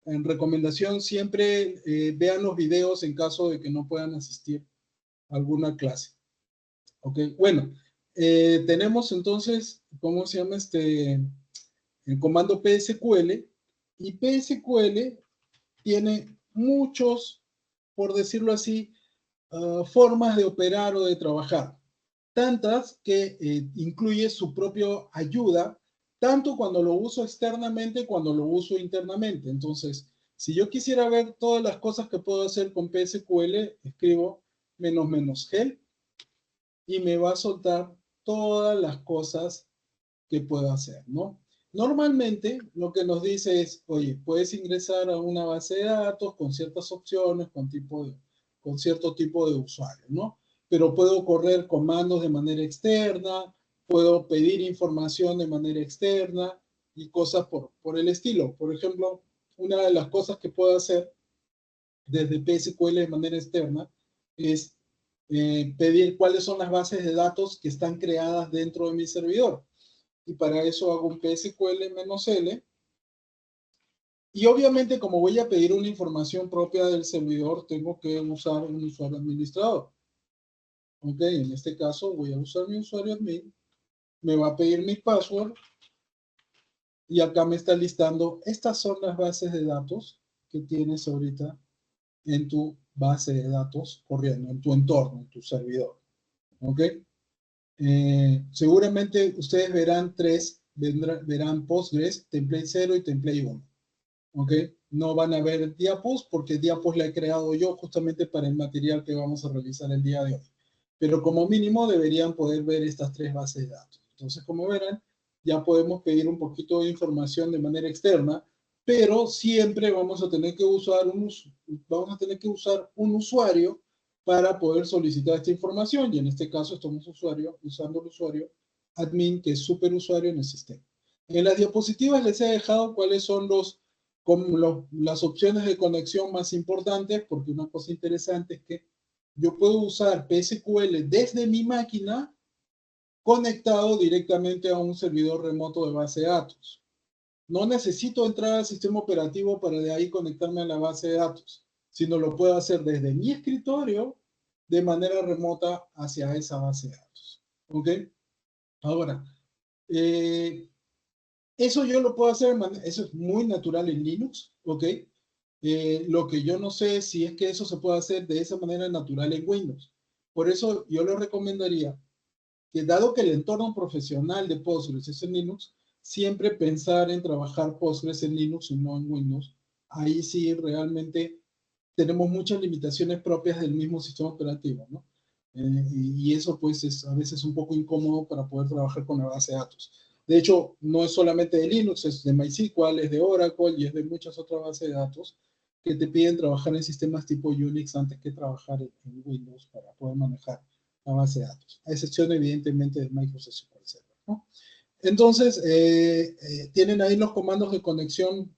en recomendación, siempre vean los videos en caso de que no puedan asistir a alguna clase. Ok, bueno, tenemos entonces, ¿cómo se llama el comando PSQL? Y PSQL tiene muchos, por decirlo así, formas de operar o de trabajar. Tantas que incluye su propia ayuda, tanto cuando lo uso externamente, cuando lo uso internamente. Entonces, si yo quisiera ver todas las cosas que puedo hacer con PSQL, escribo --help y me va a soltar todas las cosas que puedo hacer, ¿no? Normalmente lo que nos dice es, oye, puedes ingresar a una base de datos con ciertas opciones, con cierto tipo de usuario, ¿no? Pero puedo correr comandos de manera externa, puedo pedir información de manera externa y cosas por el estilo. Por ejemplo, una de las cosas que puedo hacer desde PSQL de manera externa es pedir cuáles son las bases de datos que están creadas dentro de mi servidor. Y para eso hago un PSQL-L. Y obviamente, como voy a pedir una información propia del servidor, tengo que usar un usuario administrador. Ok, en este caso voy a usar mi usuario admin, me va a pedir mi password y acá me está listando, estas son las bases de datos que tienes ahorita en tu base de datos corriendo, en tu entorno, en tu servidor. Ok, seguramente ustedes verán verán Postgres, Template 0 y Template 1. ¿Ok? No van a ver diapos porque diapos la he creado yo justamente para el material que vamos a realizar el día de hoy. Pero como mínimo deberían poder ver estas tres bases de datos. Entonces, como verán, ya podemos pedir un poquito de información de manera externa, pero siempre vamos a tener que usar un usuario para poder solicitar esta información. Y en este caso estamos usando el usuario admin, que es superusuario en el sistema. En las diapositivas les he dejado cuáles son las opciones de conexión más importantes, porque una cosa interesante es que yo puedo usar PSQL desde mi máquina conectado directamente a un servidor remoto de base de datos. No necesito entrar al sistema operativo para de ahí conectarme a la base de datos, sino lo puedo hacer desde mi escritorio de manera remota hacia esa base de datos. ¿Ok? Ahora, eso yo lo puedo hacer, eso es muy natural en Linux, ¿ok? Lo que yo no sé si es que eso se puede hacer de esa manera natural en Windows. Por eso yo le recomendaría que dado que el entorno profesional de Postgres es en Linux, siempre pensar en trabajar Postgres en Linux y no en Windows. Ahí sí realmente tenemos muchas limitaciones propias del mismo sistema operativo, ¿no? Y eso pues es a veces un poco incómodo para poder trabajar con la base de datos. De hecho, no es solamente de Linux, es de MySQL, es de Oracle y es de muchas otras bases de datos que te piden trabajar en sistemas tipo Unix antes que trabajar en Windows para poder manejar la base de datos. A excepción, evidentemente, de Microsoft SQL Server, ¿no? Entonces, tienen ahí los comandos de conexión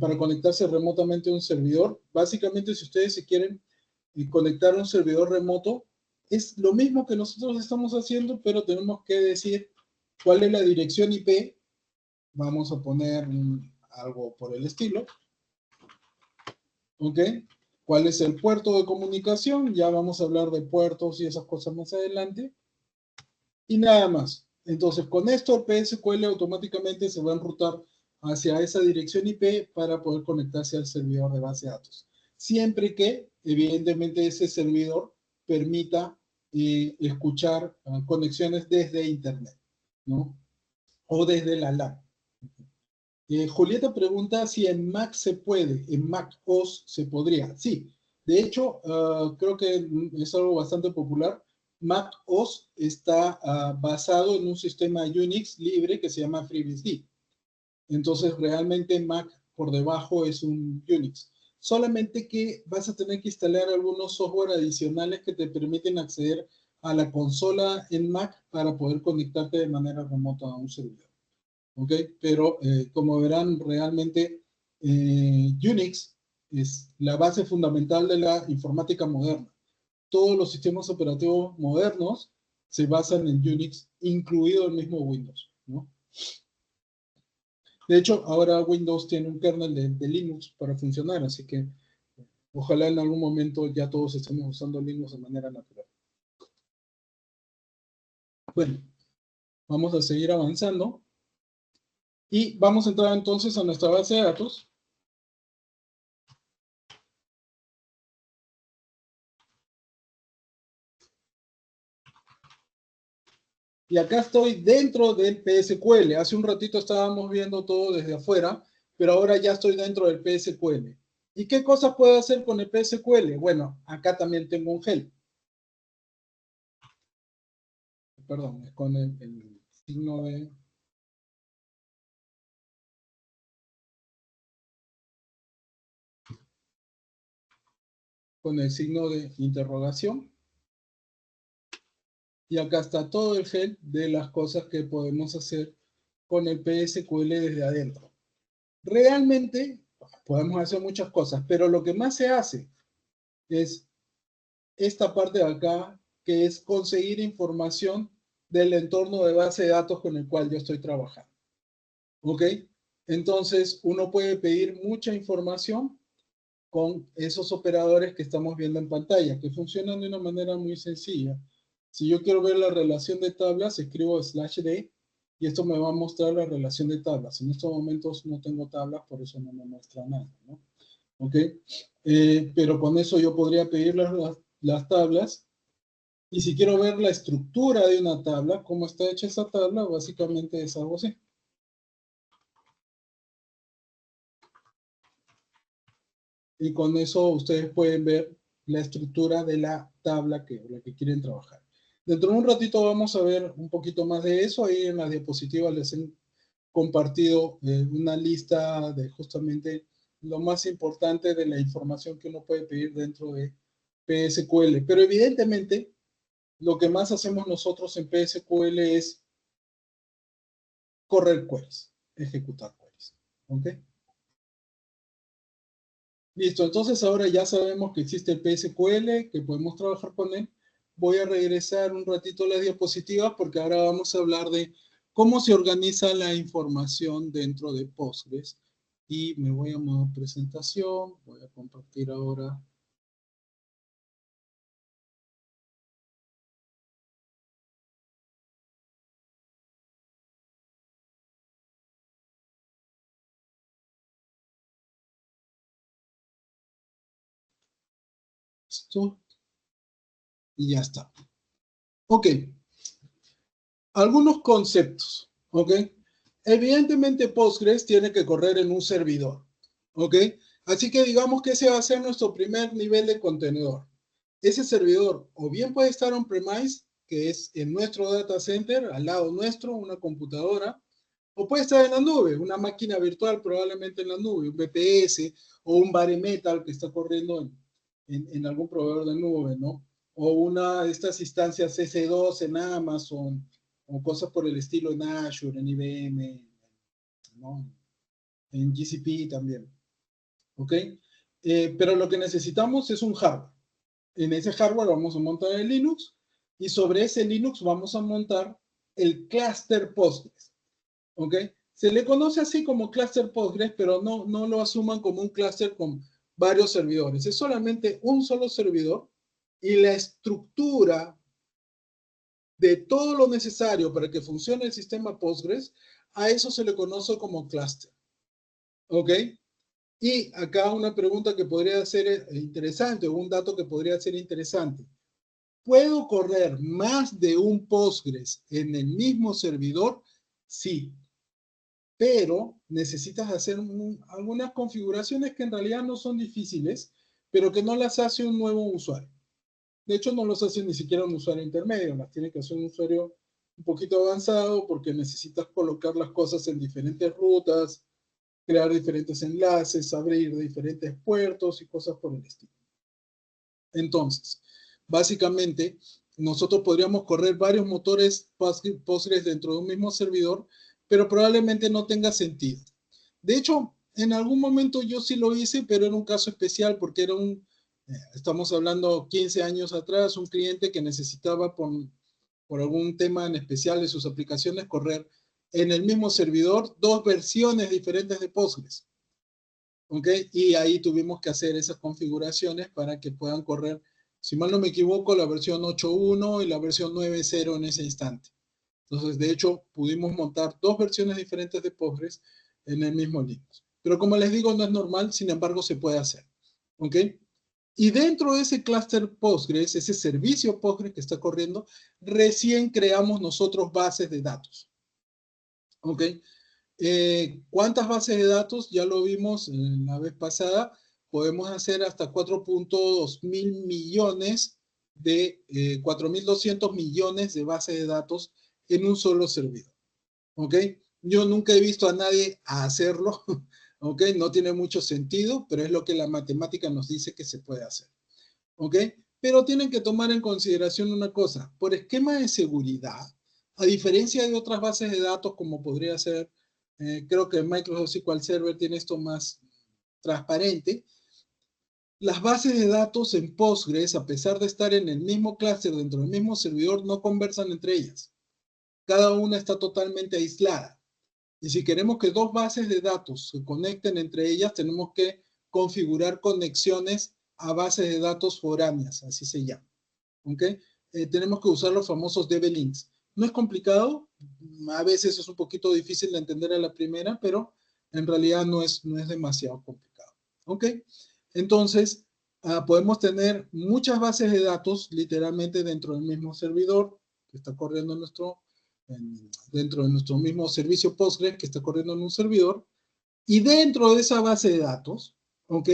para conectarse remotamente a un servidor. Básicamente, si ustedes se quieren conectar a un servidor remoto, es lo mismo que nosotros estamos haciendo, pero tenemos que decir cuál es la dirección IP. Vamos a poner algo por el estilo. ¿Ok? ¿Cuál es el puerto de comunicación? Ya vamos a hablar de puertos y esas cosas más adelante. Y nada más. Entonces, con esto el PSQL automáticamente se va a enrutar hacia esa dirección IP para poder conectarse al servidor de base de datos. Siempre que, evidentemente, ese servidor permita escuchar conexiones desde Internet, ¿no? O desde la LAN. Julieta pregunta si en Mac se puede, en Mac OS se podría. Sí, de hecho, creo que es algo bastante popular. Mac OS está basado en un sistema Unix libre que se llama FreeBSD. Entonces, realmente Mac por debajo es un Unix. Solamente que vas a tener que instalar algunos software adicionales que te permiten acceder a la consola en Mac para poder conectarte de manera remota a un servidor. ¿Ok? Pero como verán, realmente Unix es la base fundamental de la informática moderna. Todos los sistemas operativos modernos se basan en Unix, incluido el mismo Windows, ¿no? De hecho, ahora Windows tiene un kernel de Linux para funcionar, así que ojalá en algún momento ya todos estemos usando Linux de manera natural. Bueno, vamos a seguir avanzando y vamos a entrar entonces a nuestra base de datos. Y acá estoy dentro del PSQL. Hace un ratito estábamos viendo todo desde afuera, pero ahora ya estoy dentro del PSQL. ¿Y qué cosas puedo hacer con el PSQL? Bueno, acá también tengo un help. Perdón, es con el signo de... con el signo de interrogación. Y acá está todo el help de las cosas que podemos hacer con el PSQL desde adentro. Realmente podemos hacer muchas cosas, pero lo que más se hace es esta parte de acá, que es conseguir información del entorno de base de datos con el cual yo estoy trabajando. ¿Ok? Entonces, uno puede pedir mucha información con esos operadores que estamos viendo en pantalla, que funcionan de una manera muy sencilla. Si yo quiero ver la relación de tablas, escribo /d y esto me va a mostrar la relación de tablas. En estos momentos no tengo tablas, por eso no me muestra nada, ¿no? ¿Ok? Pero con eso yo podría pedir las tablas. Y si quiero ver la estructura de una tabla, cómo está hecha esa tabla, básicamente es algo así. Y con eso ustedes pueden ver la estructura de la tabla la que quieren trabajar. Dentro de un ratito vamos a ver un poquito más de eso. Ahí en las diapositivas les he compartido una lista de justamente lo más importante de la información que uno puede pedir dentro de PSQL. Pero evidentemente, lo que más hacemos nosotros en PSQL es correr queries, ejecutar queries. ¿Ok? Listo, entonces ahora ya sabemos que existe el PSQL, que podemos trabajar con él. Voy a regresar un ratito a las diapositivas porque ahora vamos a hablar de cómo se organiza la información dentro de Postgres. Y me voy a modo presentación, voy a compartir ahora. Esto. Y ya está. Ok. Algunos conceptos. Ok. Evidentemente Postgres tiene que correr en un servidor. ¿Ok? Así que digamos que ese va a ser nuestro primer nivel de contenedor. Ese servidor o bien puede estar on-premise, que es en nuestro data center, al lado nuestro, una computadora, o puede estar en la nube, una máquina virtual probablemente en la nube, un VPS o un bare metal que está corriendo en algún proveedor de nube, ¿no? O una de estas instancias S2 en Amazon, o cosas por el estilo en Azure, en IBM, ¿no? En GCP también, ¿ok? Pero lo que necesitamos es un hardware. En ese hardware vamos a montar el Linux y sobre ese Linux vamos a montar el clúster Postgres, ¿ok? Se le conoce así como clúster Postgres, pero no lo asuman como un clúster con varios servidores. Es solamente un solo servidor y la estructura de todo lo necesario para que funcione el sistema Postgres, a eso se le conoce como clúster, ¿ok? Y acá una pregunta que podría ser interesante, o un dato que podría ser interesante. ¿Puedo correr más de un Postgres en el mismo servidor? Sí, pero necesitas hacer algunas configuraciones que en realidad no son difíciles, pero que no las hace un nuevo usuario. De hecho, no los hace ni siquiera un usuario intermedio, las tiene que hacer un usuario un poquito avanzado porque necesitas colocar las cosas en diferentes rutas, crear diferentes enlaces, abrir diferentes puertos y cosas por el estilo. Entonces, básicamente, nosotros podríamos correr varios motores Postgres dentro de un mismo servidor, pero probablemente no tenga sentido. De hecho, en algún momento yo sí lo hice, pero era un caso especial porque era estamos hablando 15 años atrás, un cliente que necesitaba por algún tema en especial de sus aplicaciones correr en el mismo servidor dos versiones diferentes de Postgres. ¿Ok? Y ahí tuvimos que hacer esas configuraciones para que puedan correr, si mal no me equivoco, la versión 8.1 y la versión 9.0 en ese instante. Entonces, de hecho, pudimos montar dos versiones diferentes de Postgres en el mismo Linux. Pero como les digo, no es normal, sin embargo, se puede hacer. ¿Ok? Y dentro de ese clúster Postgres, ese servicio Postgres que está corriendo, recién creamos nosotros bases de datos. ¿Ok? ¿Cuántas bases de datos? Ya lo vimos la vez pasada. Podemos hacer hasta 4.2 mil millones de 4.200 millones de bases de datos en un solo servidor. ¿Ok? Yo nunca he visto a nadie hacerlo. ¿Ok? No tiene mucho sentido, pero es lo que la matemática nos dice que se puede hacer. ¿Ok? Pero tienen que tomar en consideración una cosa. Por esquema de seguridad, a diferencia de otras bases de datos como podría ser, creo que Microsoft SQL Server tiene esto más transparente, las bases de datos en Postgres, a pesar de estar en el mismo clúster dentro del mismo servidor, no conversan entre ellas. Cada una está totalmente aislada. Y si queremos que dos bases de datos se conecten entre ellas, tenemos que configurar conexiones a bases de datos foráneas, así se llama. ¿Ok? Tenemos que usar los famosos DB-links. No es complicado, a veces es un poquito difícil de entender a la primera, pero en realidad no es demasiado complicado. ¿Ok? Entonces, podemos tener muchas bases de datos literalmente dentro del mismo servidor que está corriendo dentro de nuestro mismo servicio Postgres que está corriendo en un servidor. Y dentro de esa base de datos, ¿ok?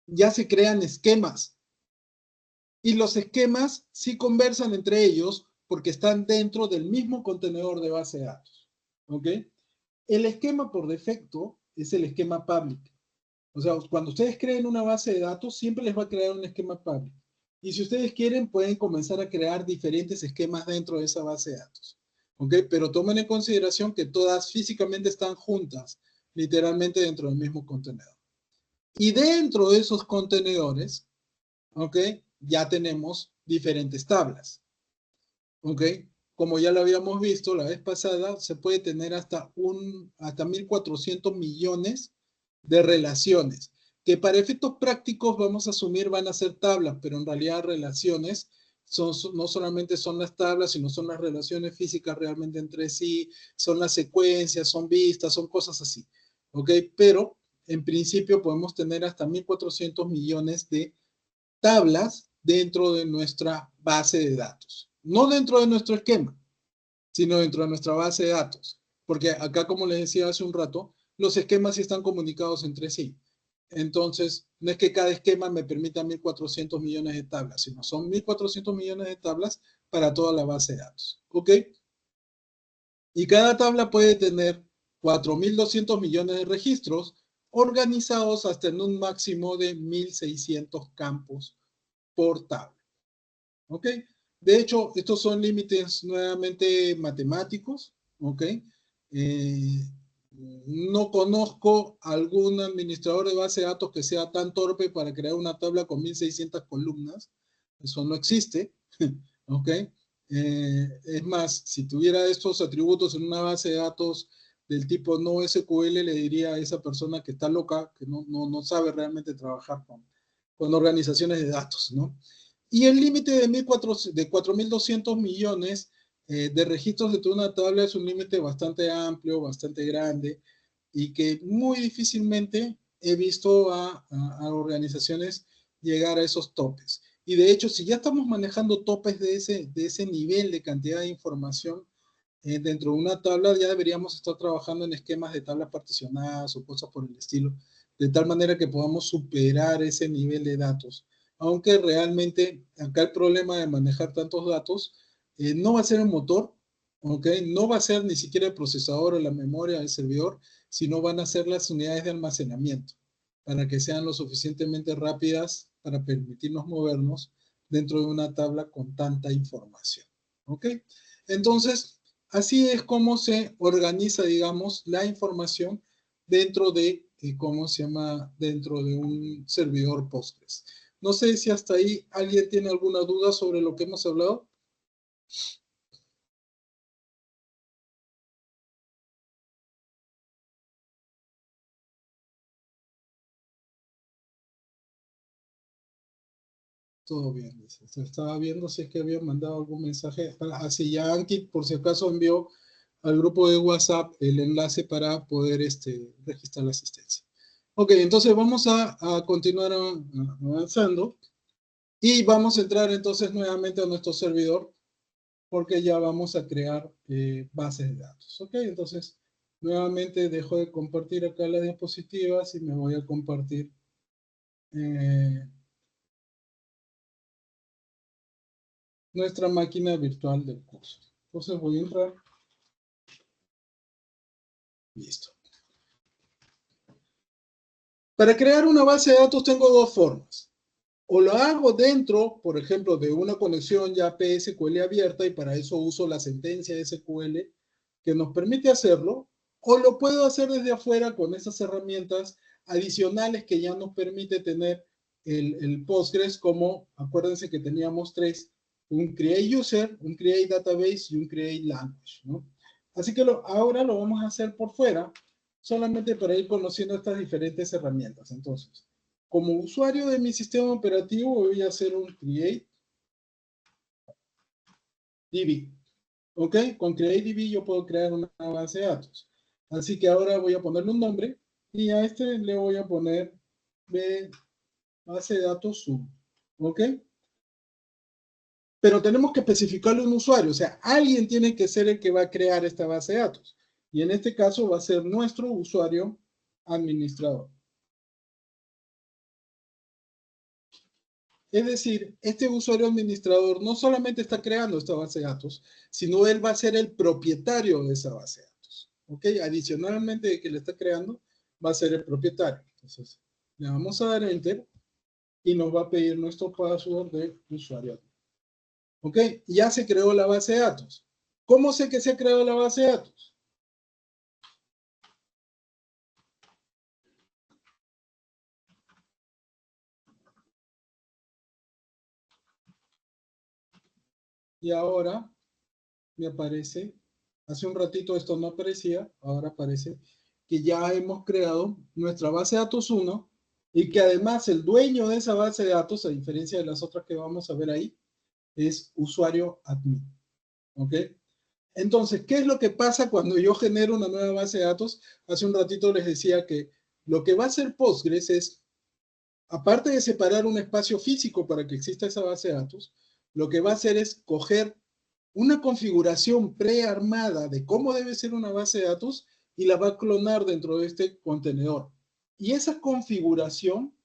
Ya se crean esquemas. Y los esquemas sí conversan entre ellos porque están dentro del mismo contenedor de base de datos. ¿Ok? El esquema por defecto es el esquema public. O sea, cuando ustedes creen una base de datos, siempre les va a crear un esquema public. Y si ustedes quieren, pueden comenzar a crear diferentes esquemas dentro de esa base de datos. ¿Ok? Pero tomen en consideración que todas físicamente están juntas, literalmente dentro del mismo contenedor. Y dentro de esos contenedores, ¿ok? Ya tenemos diferentes tablas, ¿ok? Como ya lo habíamos visto la vez pasada, se puede tener hasta 1.400 millones de relaciones, que para efectos prácticos vamos a asumir van a ser tablas, pero en realidad relaciones no solamente son las tablas, sino son las relaciones físicas realmente entre sí, son las secuencias, son vistas, son cosas así, ¿ok? Pero en principio podemos tener hasta 1.400 millones de tablas dentro de nuestra base de datos. No dentro de nuestro esquema, sino dentro de nuestra base de datos. Porque acá, como les decía hace un rato, los esquemas sí están comunicados entre sí. Entonces, no es que cada esquema me permita 1.400 millones de tablas, sino son 1.400 millones de tablas para toda la base de datos. ¿Ok? Y cada tabla puede tener 4.200 millones de registros organizados hasta en un máximo de 1.600 campos por tabla. ¿Ok? De hecho, estos son límites nuevamente matemáticos. ¿Ok? No conozco algún administrador de base de datos que sea tan torpe para crear una tabla con 1.600 columnas. Eso no existe. ¿Ok? Es más, si tuviera estos atributos en una base de datos del tipo no SQL, le diría a esa persona que está loca, que no sabe realmente trabajar con organizaciones de datos, ¿no? Y el límite de 4.200 millones de registros de toda una tabla es un límite bastante amplio, bastante grande, y que muy difícilmente he visto a organizaciones llegar a esos topes. Y de hecho, si ya estamos manejando topes de ese nivel de cantidad de información dentro de una tabla, ya deberíamos estar trabajando en esquemas de tablas particionadas o cosas por el estilo, de tal manera que podamos superar ese nivel de datos. Aunque realmente acá el problema de manejar tantos datos no va a ser el motor, ¿ok? No va a ser ni siquiera el procesador o la memoria del servidor, sino van a ser las unidades de almacenamiento, para que sean lo suficientemente rápidas para permitirnos movernos dentro de una tabla con tanta información. ¿Ok? Entonces, así es como se organiza, digamos, la información dentro de, ¿cómo se llama? Dentro de un servidor Postgres. No sé si hasta ahí alguien tiene alguna duda sobre lo que hemos hablado. Todo bien, dice. Se estaba viendo si es que había mandado algún mensaje. Así ya Ankit, por si acaso, envió al grupo de WhatsApp el enlace para poder registrar la asistencia. Ok, entonces vamos a continuar avanzando y vamos a entrar entonces nuevamente a nuestro servidor porque ya vamos a crear bases de datos. Ok, entonces nuevamente dejo de compartir acá las diapositivas y me voy a compartir nuestra máquina virtual del curso. Entonces voy a entrar. Listo. Para crear una base de datos tengo dos formas. O lo hago dentro, por ejemplo, de una conexión ya PSQL abierta y para eso uso la sentencia SQL que nos permite hacerlo, o lo puedo hacer desde afuera con esas herramientas adicionales que ya nos permite tener el Postgres, como acuérdense que teníamos tres, un Create User, un Create Database y un Create Language, ¿no? Así que ahora lo vamos a hacer por fuera, solamente para ir conociendo estas diferentes herramientas. Entonces, como usuario de mi sistema operativo voy a hacer un Create DB. ¿Ok? Con CreateDB yo puedo crear una base de datos. Así que ahora voy a ponerle un nombre y a este le voy a poner base de datos 1. ¿Ok? Pero tenemos que especificarle un usuario. O sea, alguien tiene que ser el que va a crear esta base de datos. Y en este caso va a ser nuestro usuario administrador. Es decir, este usuario administrador no solamente está creando esta base de datos, sino él va a ser el propietario de esa base de datos. ¿Ok? Adicionalmente de que le está creando, va a ser el propietario. Entonces, le vamos a dar Enter y nos va a pedir nuestro password de usuario. ¿Ok? Ya se creó la base de datos. ¿Cómo sé que se ha creado la base de datos? Y ahora me aparece, hace un ratito esto no aparecía, ahora aparece que ya hemos creado nuestra base de datos 1 y que además el dueño de esa base de datos, a diferencia de las otras que vamos a ver ahí, es usuario admin. ¿Ok? Entonces, ¿qué es lo que pasa cuando yo genero una nueva base de datos? Hace un ratito les decía que lo que va a hacer Postgres es, aparte de separar un espacio físico para que exista esa base de datos, lo que va a hacer es coger una configuración prearmada de cómo debe ser una base de datos y la va a clonar dentro de este contenedor. Y esa configuración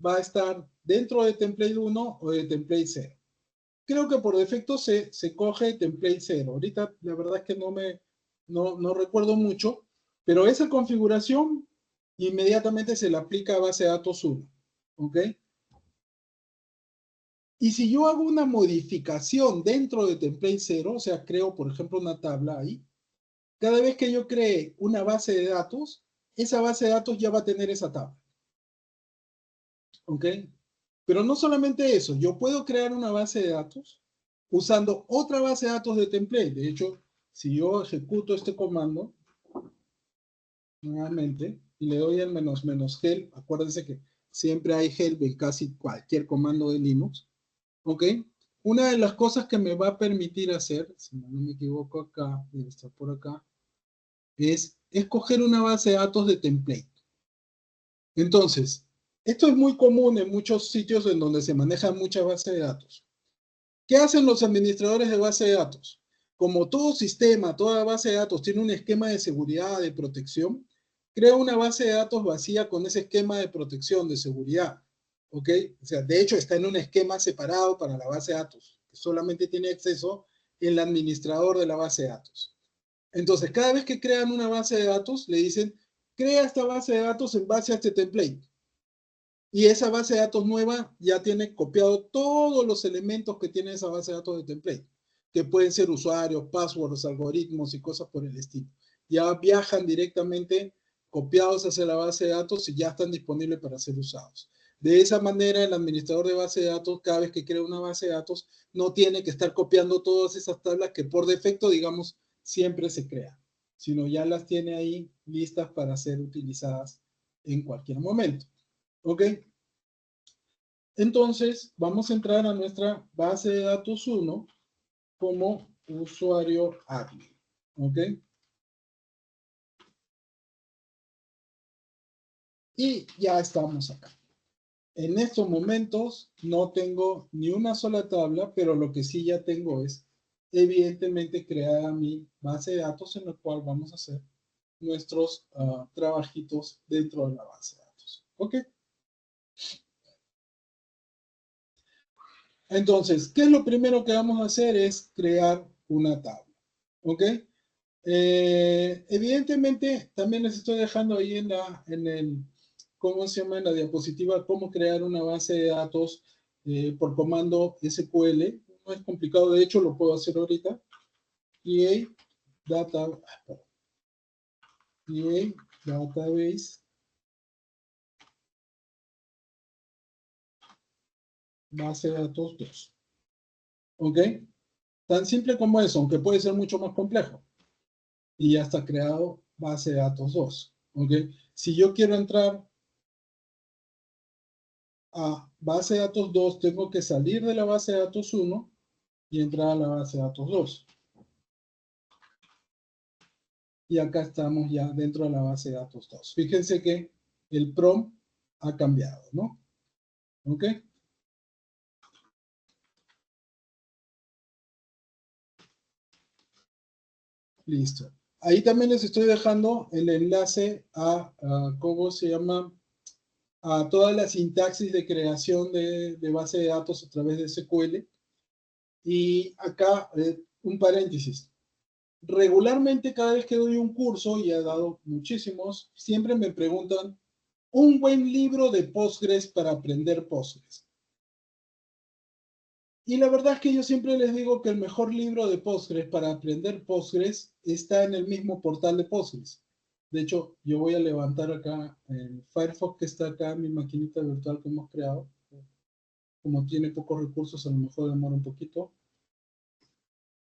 va a estar dentro de template 1 o de template 0. Creo que por defecto se coge template 0. Ahorita la verdad es que no recuerdo mucho, pero esa configuración inmediatamente se le aplica a base de datos 1. ¿Ok? Y si yo hago una modificación dentro de template 0, o sea, creo, por ejemplo, una tabla ahí, cada vez que yo cree una base de datos, esa base de datos ya va a tener esa tabla. ¿Ok? Pero no solamente eso, yo puedo crear una base de datos usando otra base de datos de template. De hecho, si yo ejecuto este comando, nuevamente, y le doy el -help, acuérdense que siempre hay help en casi cualquier comando de Linux, ¿ok? Una de las cosas que me va a permitir hacer, si no me equivoco acá, debe estar por acá, es escoger una base de datos de template. Entonces, esto es muy común en muchos sitios en donde se manejan muchas bases de datos. ¿Qué hacen los administradores de base de datos? Como todo sistema, toda base de datos tiene un esquema de seguridad, de protección, crea una base de datos vacía con ese esquema de protección, de seguridad. ¿Ok? O sea, de hecho está en un esquema separado para la base de datos, que solamente tiene acceso el administrador de la base de datos. Entonces, cada vez que crean una base de datos, le dicen, crea esta base de datos en base a este template. Y esa base de datos nueva ya tiene copiado todos los elementos que tiene esa base de datos de template, que pueden ser usuarios, passwords, algoritmos y cosas por el estilo. Ya viajan directamente copiados hacia la base de datos y ya están disponibles para ser usados. De esa manera, el administrador de base de datos, cada vez que crea una base de datos, no tiene que estar copiando todas esas tablas que por defecto, digamos, siempre se crean, sino ya las tiene ahí listas para ser utilizadas en cualquier momento. ¿Ok? Entonces, vamos a entrar a nuestra base de datos 1 como usuario admin. ¿Ok? Y ya estamos acá. En estos momentos no tengo ni una sola tabla, pero lo que sí ya tengo es, evidentemente, creada mi base de datos en la cual vamos a hacer nuestros trabajitos dentro de la base de datos. ¿Ok? Entonces, ¿qué es lo primero que vamos a hacer? Es crear una tabla. ¿Ok? Evidentemente, también les estoy dejando ahí ¿cómo se llama? En la diapositiva, cómo crear una base de datos por comando SQL. No es complicado, de hecho, lo puedo hacer ahorita. EA Database, base de datos 2. ¿Ok? Tan simple como eso, aunque puede ser mucho más complejo. Y ya está creado base de datos 2. ¿Ok? Si yo quiero entrar a base de datos 2, tengo que salir de la base de datos 1 y entrar a la base de datos 2. Y acá estamos ya dentro de la base de datos 2. Fíjense que el prompt ha cambiado, ¿no? ¿Ok? Listo. Ahí también les estoy dejando el enlace ¿cómo se llama? A toda la sintaxis de creación de base de datos a través de SQL. Y acá, un paréntesis. Regularmente, cada vez que doy un curso, y he dado muchísimos, siempre me preguntan, un buen libro de Postgres para aprender Postgres. Y la verdad es que yo siempre les digo que el mejor libro de Postgres para aprender Postgres está en el mismo portal de Postgres. De hecho, yo voy a levantar acá el Firefox que está acá en mi maquinita virtual que hemos creado. Como tiene pocos recursos, a lo mejor demora un poquito.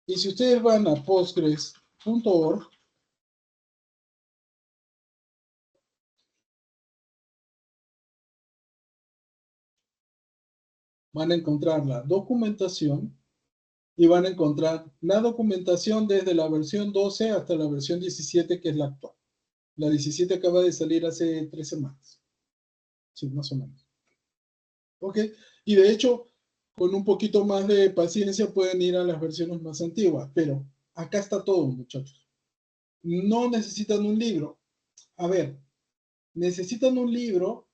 Y si ustedes van a postgres.org, van a encontrar la documentación y van a encontrar la documentación desde la versión 12 hasta la versión 17, que es la actual. La 17 acaba de salir hace 3 semanas. Sí, más o menos. ¿Ok? Y de hecho, con un poquito más de paciencia pueden ir a las versiones más antiguas, pero acá está todo, muchachos. No necesitan un libro. A ver, necesitan un libro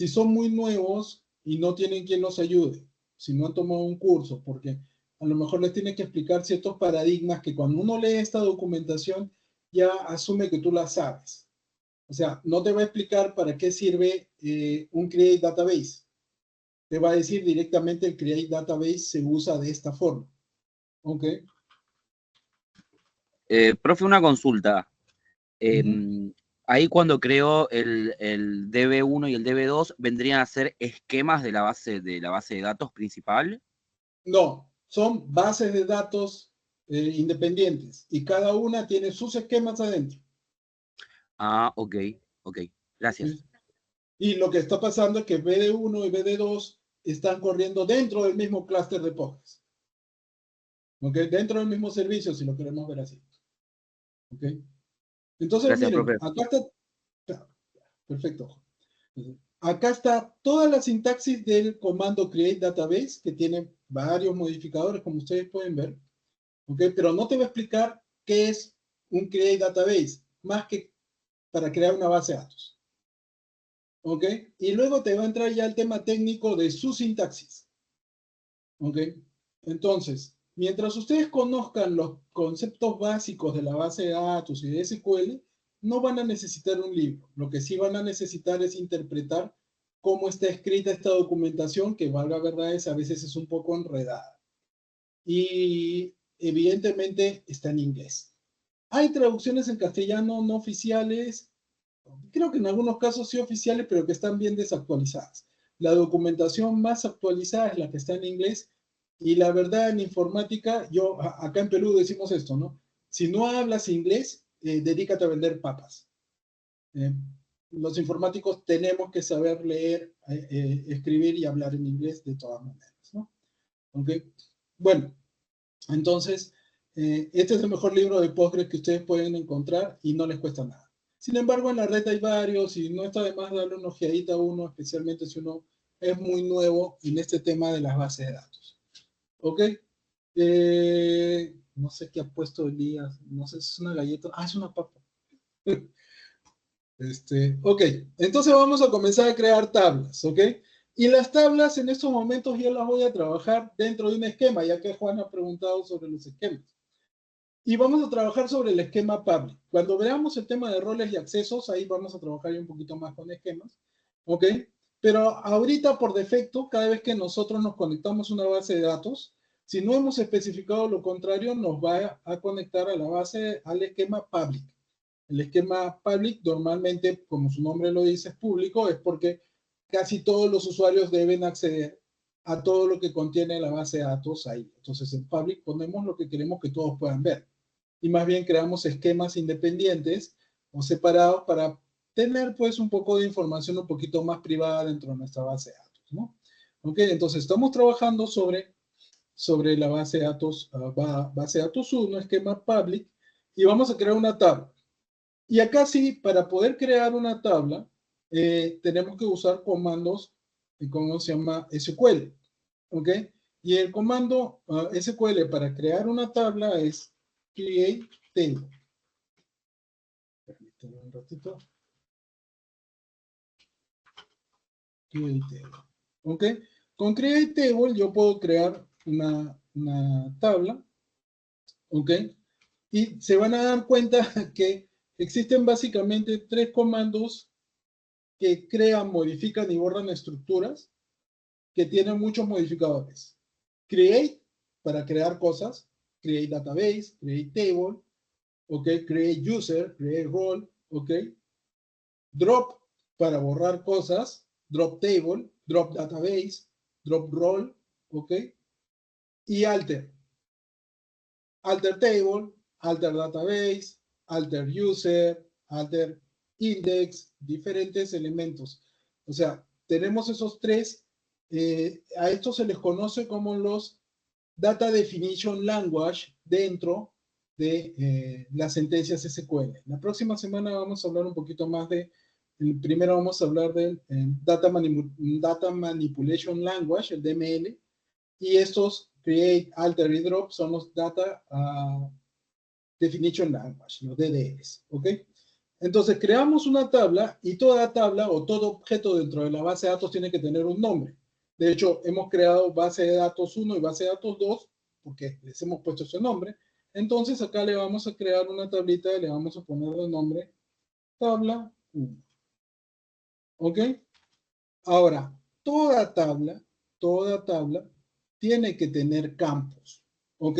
si son muy nuevos y no tienen quien los ayude, si no han tomado un curso, porque a lo mejor les tiene que explicar ciertos paradigmas que cuando uno lee esta documentación ya asume que tú la sabes. O sea, no te va a explicar para qué sirve un Create Database. Te va a decir directamente el Create Database se usa de esta forma. ¿Ok? Profe, una consulta. Ujú. Ahí cuando creo el DB1 y el DB2 vendrían a ser esquemas de la base de datos principal. No, son bases de datos independientes y cada una tiene sus esquemas adentro. Ah, ok, gracias. ¿Sí? Y lo que está pasando es que BD1 y BD2 están corriendo dentro del mismo clúster de Postgres. ¿Ok? Dentro del mismo servicio, si lo queremos ver así. ¿Ok? Entonces, Gracias, miren, profe. acá está, perfecto. Acá está toda la sintaxis del comando create database, que tiene varios modificadores, como ustedes pueden ver. ¿Ok? Pero no te voy a explicar qué es un create database, más que para crear una base de datos. ¿Ok? Y luego te va a entrar ya el tema técnico de su sintaxis. ¿Ok? Entonces, mientras ustedes conozcan los conceptos básicos de la base de datos y de SQL, no van a necesitar un libro. Lo que sí van a necesitar es interpretar cómo está escrita esta documentación, que valga verdad a veces es un poco enredada. Y evidentemente está en inglés. Hay traducciones en castellano no oficiales, creo que en algunos casos sí oficiales, pero que están bien desactualizadas. La documentación más actualizada es la que está en inglés, y la verdad en informática, acá en Perú decimos esto, ¿no? Si no hablas inglés, dedícate a vender papas. Eh, los informáticos tenemos que saber leer, escribir y hablar en inglés de todas maneras, ¿no? ¿Ok? Bueno, entonces, este es el mejor libro de Postgres que ustedes pueden encontrar y no les cuesta nada. Sin embargo, en la red hay varios y no está de más darle una ojeadita a uno, especialmente si uno es muy nuevo en este tema de las bases de datos. ¿Ok? No sé qué ha puesto Elías, no sé si es una galleta, es una papa. Ok, entonces vamos a comenzar a crear tablas, ¿ok? Y las tablas en estos momentos yo las voy a trabajar dentro de un esquema, ya que Juan ha preguntado sobre los esquemas. Y vamos a trabajar sobre el esquema public. Cuando veamos el tema de roles y accesos, ahí vamos a trabajar un poquito más con esquemas, ¿ok? Pero ahorita por defecto, cada vez que nosotros nos conectamos a una base de datos, si no hemos especificado lo contrario, nos va a conectar a la base, al esquema public. El esquema public normalmente, como su nombre lo dice, es público, es porque casi todos los usuarios deben acceder a todo lo que contiene la base de datos ahí. Entonces en public ponemos lo que queremos que todos puedan ver. Y más bien creamos esquemas independientes o separados para tener pues un poco de información un poquito más privada dentro de nuestra base de datos, ¿no? Ok, entonces estamos trabajando sobre la base de datos, base de datos 1, esquema public, y vamos a crear una tabla. Y acá sí, para poder crear una tabla, tenemos que usar comandos, ¿cómo se llama? SQL, ¿ok? Y el comando SQL para crear una tabla es create table. Permítanme un ratito. Create table, ¿ok? Con create table yo puedo crear una tabla, ¿ok? Y se van a dar cuenta que existen básicamente tres comandos que crean, modifican y borran estructuras que tienen muchos modificadores. Create, para crear cosas. Create database, create table, ok. Create user, create role, ok. Drop, para borrar cosas. Drop table, drop database, drop role, ok. Y alter. Alter table, alter database, alter user, alter index, diferentes elementos. O sea, tenemos esos tres. A estos se les conoce como los Data Definition Language dentro de las sentencias SQL. La próxima semana vamos a hablar un poquito más primero vamos a hablar del Data Manipulation Language, el DML, y estos Create, Alter y Drop son los Data Definition Language, los DDLs, ¿ok? Entonces creamos una tabla y toda tabla o todo objeto dentro de la base de datos tiene que tener un nombre. De hecho, hemos creado base de datos 1 y base de datos 2 porque les hemos puesto ese nombre. Entonces acá le vamos a crear una tablita y le vamos a poner el nombre tabla 1. ¿Ok? Ahora, toda tabla tiene que tener campos. ¿Ok?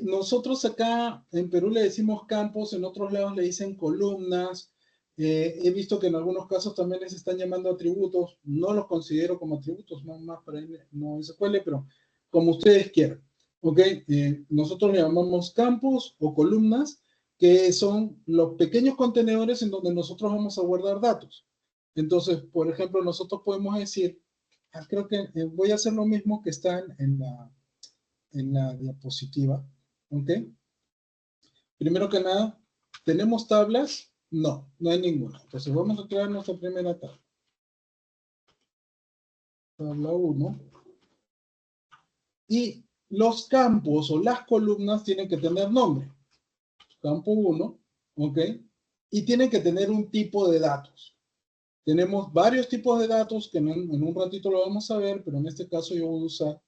Nosotros acá en Perú le decimos campos, en otros lados le dicen columnas. He visto que en algunos casos también les están llamando atributos. No los considero como atributos, no más para él, no se cuele, pero como ustedes quieran. ¿Ok? Nosotros le llamamos campos o columnas, que son los pequeños contenedores en donde nosotros vamos a guardar datos. Entonces, por ejemplo, nosotros podemos decir, creo que voy a hacer lo mismo que está en la diapositiva. ¿Ok? Primero que nada, ¿tenemos tablas? No, no hay ninguna. Entonces vamos a crear nuestra primera tabla. Tabla 1. Y los campos o las columnas tienen que tener nombre. Campo 1, ¿ok? Y tienen que tener un tipo de datos. Tenemos varios tipos de datos que en un ratito lo vamos a ver, pero en este caso yo voy a usar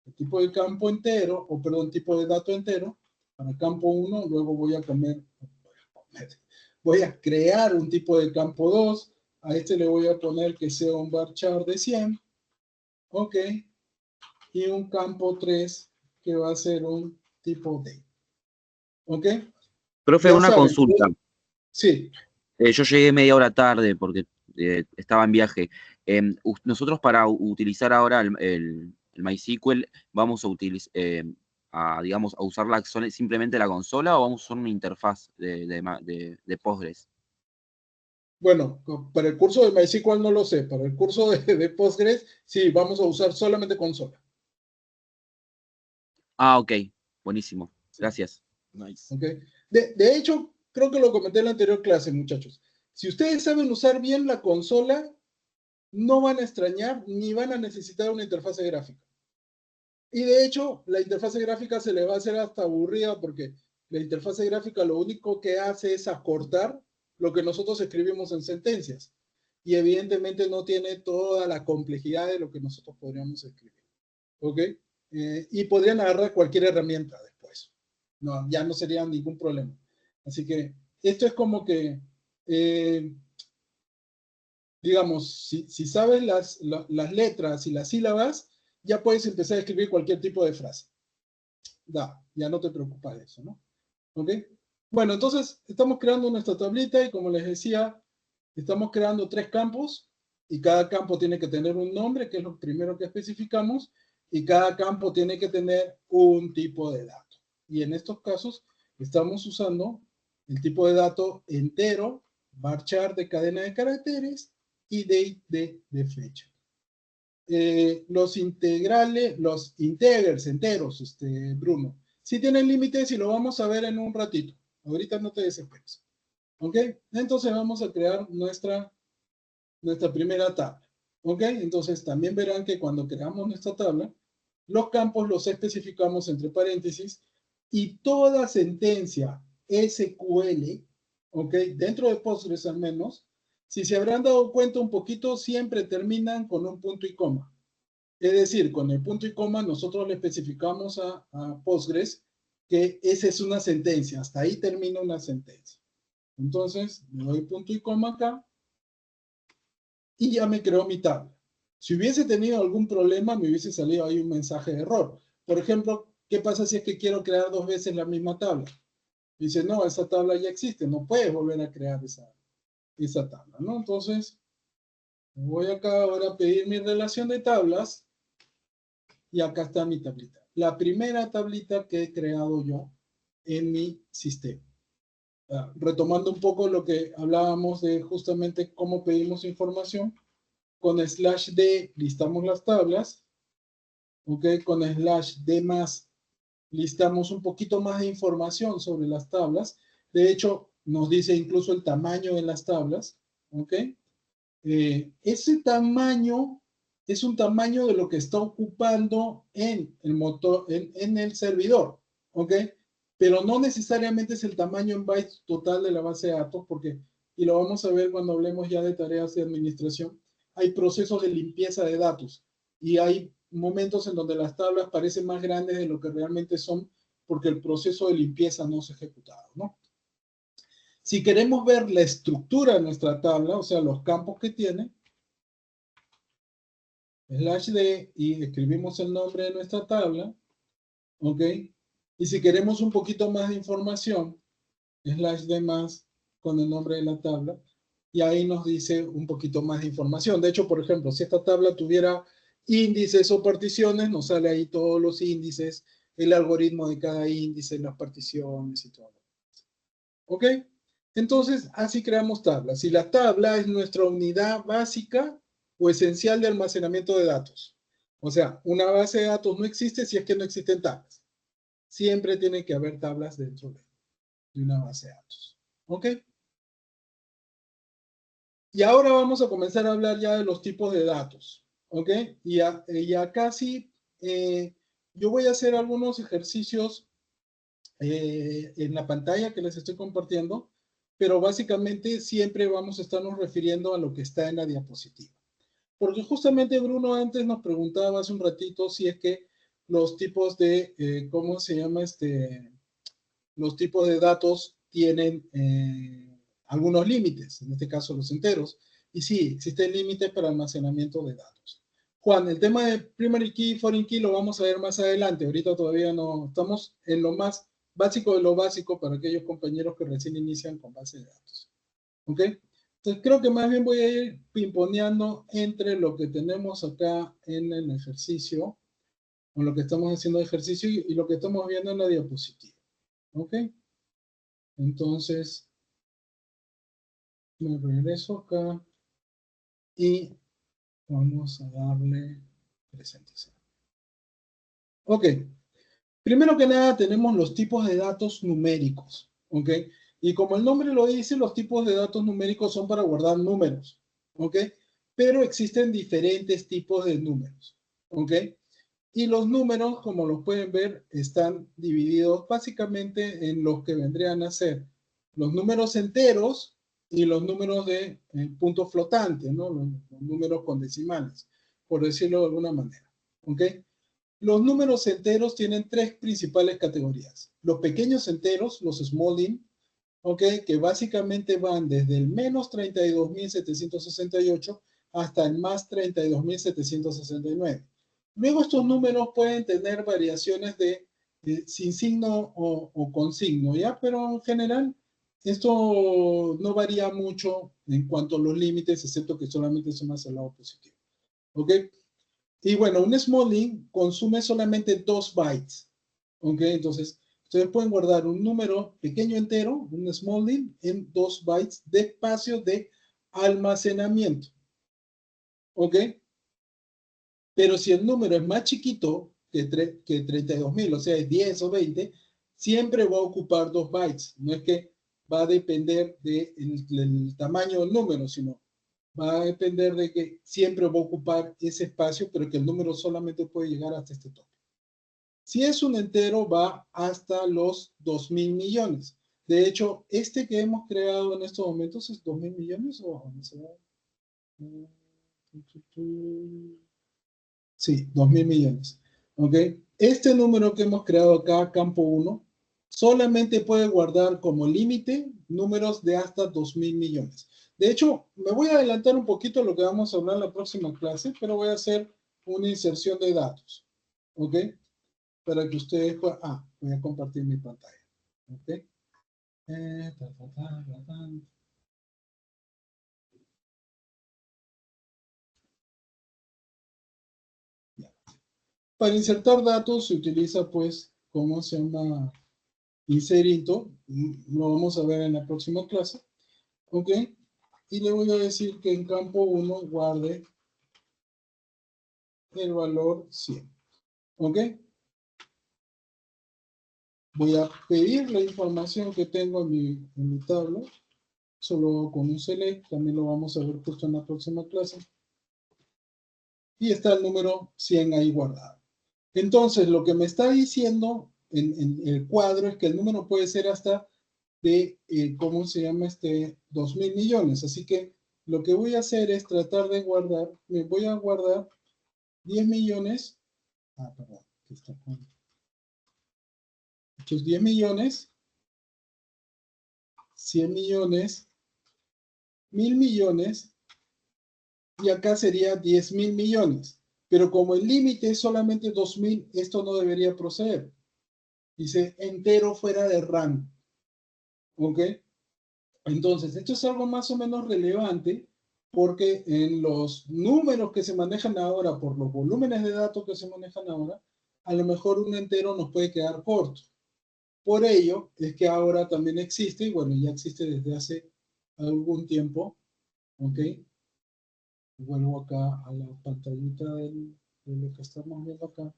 el tipo de campo entero, o perdón, tipo de dato entero, para campo 1, luego voy a crear un tipo de campo 2, a este le voy a poner que sea un varchar de 100, ok, y un campo 3 que va a ser un tipo D, ok. Profe, Ya una saben, consulta. sí. Yo llegué media hora tarde porque estaba en viaje. Nosotros para utilizar ahora el MySQL vamos a utilizar, digamos, a usar simplemente la consola o vamos a usar una interfaz de Postgres. Bueno, para el curso de MySQL no lo sé, para el curso de Postgres sí, vamos a usar solamente consola. Ah, ok, buenísimo, gracias. Nice. ¿Okay? De hecho, creo que lo comenté en la anterior clase, muchachos. Si ustedes saben usar bien la consola, no van a extrañar ni van a necesitar una interfase gráfica. Y de hecho, la interfase gráfica se le va a hacer hasta aburrida porque la interfase gráfica lo único que hace es acortar lo que nosotros escribimos en sentencias. Y evidentemente no tiene toda la complejidad de lo que nosotros podríamos escribir. ¿Ok? Y podrían agarrar cualquier herramienta después. No, ya no sería ningún problema. Así que esto es como que, digamos, si sabes las letras y las sílabas, ya puedes empezar a escribir cualquier tipo de frase. Ya no te preocupas de eso, ¿no? ¿Ok? Bueno, entonces estamos creando nuestra tablita y como les decía, estamos creando 3 campos y cada campo tiene que tener un nombre, que es lo primero que especificamos, y cada campo tiene que tener un tipo de dato. Y en estos casos estamos usando el tipo de dato entero, varchar de cadena de caracteres y date de fecha. Los integrales, los integers enteros, Bruno, sí tienen límites y lo vamos a ver en un ratito. Ahorita no te desesperes. ¿Ok? Entonces vamos a crear nuestra primera tabla. ¿Ok? Entonces también verán que cuando creamos nuestra tabla, los campos los especificamos entre paréntesis y toda sentencia SQL, ¿ok? Dentro de Postgres al menos, si se habrán dado cuenta un poquito, siempre terminan con un punto y coma. Es decir, con el punto y coma nosotros le especificamos a Postgres que esa es una sentencia, hasta ahí termina una sentencia. Entonces, le doy punto y coma acá y ya me creó mi tabla. Si hubiese tenido algún problema, me hubiese salido ahí un mensaje de error. Por ejemplo, ¿qué pasa si es que quiero crear 2 veces la misma tabla? Dice, no, esa tabla ya existe, no puedes volver a crear esa tabla, ¿no? Entonces, voy acá ahora a pedir mi relación de tablas y acá está mi tablita. La primera tablita que he creado yo en mi sistema. Retomando un poco lo que hablábamos de justamente cómo pedimos información, con /d listamos las tablas, ¿ok? Con /d más listamos un poquito más de información sobre las tablas. De hecho, nos dice incluso el tamaño de las tablas, ¿ok? Ese tamaño es un tamaño de lo que está ocupando en el motor, en el servidor, ¿ok? Pero no necesariamente es el tamaño en bytes total de la base de datos, porque y lo vamos a ver cuando hablemos ya de tareas de administración, hay procesos de limpieza de datos y hay momentos en donde las tablas parecen más grandes de lo que realmente son porque el proceso de limpieza no se ha ejecutado, ¿no? Si queremos ver la estructura de nuestra tabla, o sea, los campos que tiene, /d y escribimos el nombre de nuestra tabla, ¿ok? Y si queremos un poquito más de información, /d más con el nombre de la tabla, y ahí nos dice un poquito más de información. De hecho, por ejemplo, si esta tabla tuviera índices o particiones, nos sale ahí todos los índices, el algoritmo de cada índice, las particiones y todo. ¿Ok? Entonces, así creamos tablas. Si la tabla es nuestra unidad básica o esencial de almacenamiento de datos. O sea, una base de datos no existe si es que no existen tablas. Siempre tiene que haber tablas dentro de una base de datos. ¿Ok? Y ahora vamos a comenzar a hablar ya de los tipos de datos. ¿Ok? Y acá sí, yo voy a hacer algunos ejercicios en la pantalla que les estoy compartiendo, pero básicamente siempre vamos a estarnos refiriendo a lo que está en la diapositiva. Porque justamente Bruno antes nos preguntaba hace un ratito si es que los tipos de, ¿cómo se llama? Los tipos de datos tienen algunos límites, en este caso los enteros. Y sí, existen límites para almacenamiento de datos. Juan, el tema de primary key y foreign key lo vamos a ver más adelante. Ahorita todavía no, estamos en lo más básico de lo básico para aquellos compañeros que recién inician con base de datos. ¿Ok? Entonces creo que más bien voy a ir pimponeando entre lo que tenemos acá en el ejercicio, o lo que estamos haciendo de ejercicio y lo que estamos viendo en la diapositiva. ¿Ok? Entonces, me regreso acá y vamos a darle presentación. Ok. Primero que nada tenemos los tipos de datos numéricos. ¿Ok? Y como el nombre lo dice, los tipos de datos numéricos son para guardar números. ¿Ok? Pero existen diferentes tipos de números. ¿Ok? Y los números, como los pueden ver, están divididos básicamente en los que vendrían a ser los números enteros y los números de punto flotante, ¿no? Los números con decimales, por decirlo de alguna manera. ¿Ok? Los números enteros tienen tres principales categorías. Los pequeños enteros, los small int, ¿ok? Que básicamente van desde el menos 32.768 hasta el más 32.769. Luego estos números pueden tener variaciones de sin signo o con signo, ¿ya? Pero en general esto no varía mucho en cuanto a los límites, excepto que solamente son hacia el lado positivo. ¿Ok? Y bueno, un small int consume solamente 2 bytes. ¿Ok? Entonces, ustedes pueden guardar un número pequeño entero, un small int, en 2 bytes de espacio de almacenamiento. ¿Ok? Pero si el número es más chiquito que 32.000, o sea, es 10 o 20, siempre va a ocupar 2 bytes. No es que va a depender del tamaño del número, sino va a depender de que siempre va a ocupar ese espacio, pero que el número solamente puede llegar hasta este tope. Si es un entero, va hasta los 2.000 millones. De hecho, este que hemos creado en estos momentos es 2.000 millones o vamos a ver. Sí, 2.000 millones. ¿Ok? Este número que hemos creado acá, campo 1, solamente puede guardar como límite números de hasta 2.000 millones. De hecho, me voy a adelantar un poquito a lo que vamos a hablar en la próxima clase, pero voy a hacer una inserción de datos. ¿Ok? Para que ustedes puedan... Ah, voy a compartir mi pantalla. ¿Ok? Para insertar datos se utiliza, pues, ¿cómo se llama? Inserito. Lo vamos a ver en la próxima clase. ¿Ok? Y le voy a decir que en campo 1 guarde el valor 100. ¿Ok? Voy a pedir la información que tengo en mi tabla. Solo con un select. También lo vamos a ver justo en la próxima clase. Y está el número 100 ahí guardado. Entonces, lo que me está diciendo en el cuadro es que el número puede ser hasta de, ¿cómo se llama? 2.000 millones. Así que lo que voy a hacer es tratar de guardar, me voy a guardar 10 millones, perdón, que está con estos 10 millones, 100 millones, 1.000 millones, y acá sería 10.000 millones. Pero como el límite es solamente 2.000, esto no debería proceder. Dice entero fuera de rango. ¿Ok? Entonces, esto es algo más o menos relevante porque en los números que se manejan ahora, por los volúmenes de datos que se manejan ahora, a lo mejor un entero nos puede quedar corto. Por ello, es que ahora también existe, y bueno, ya existe desde hace algún tiempo, ¿ok? Vuelvo acá a la pantallita de lo que estamos viendo acá.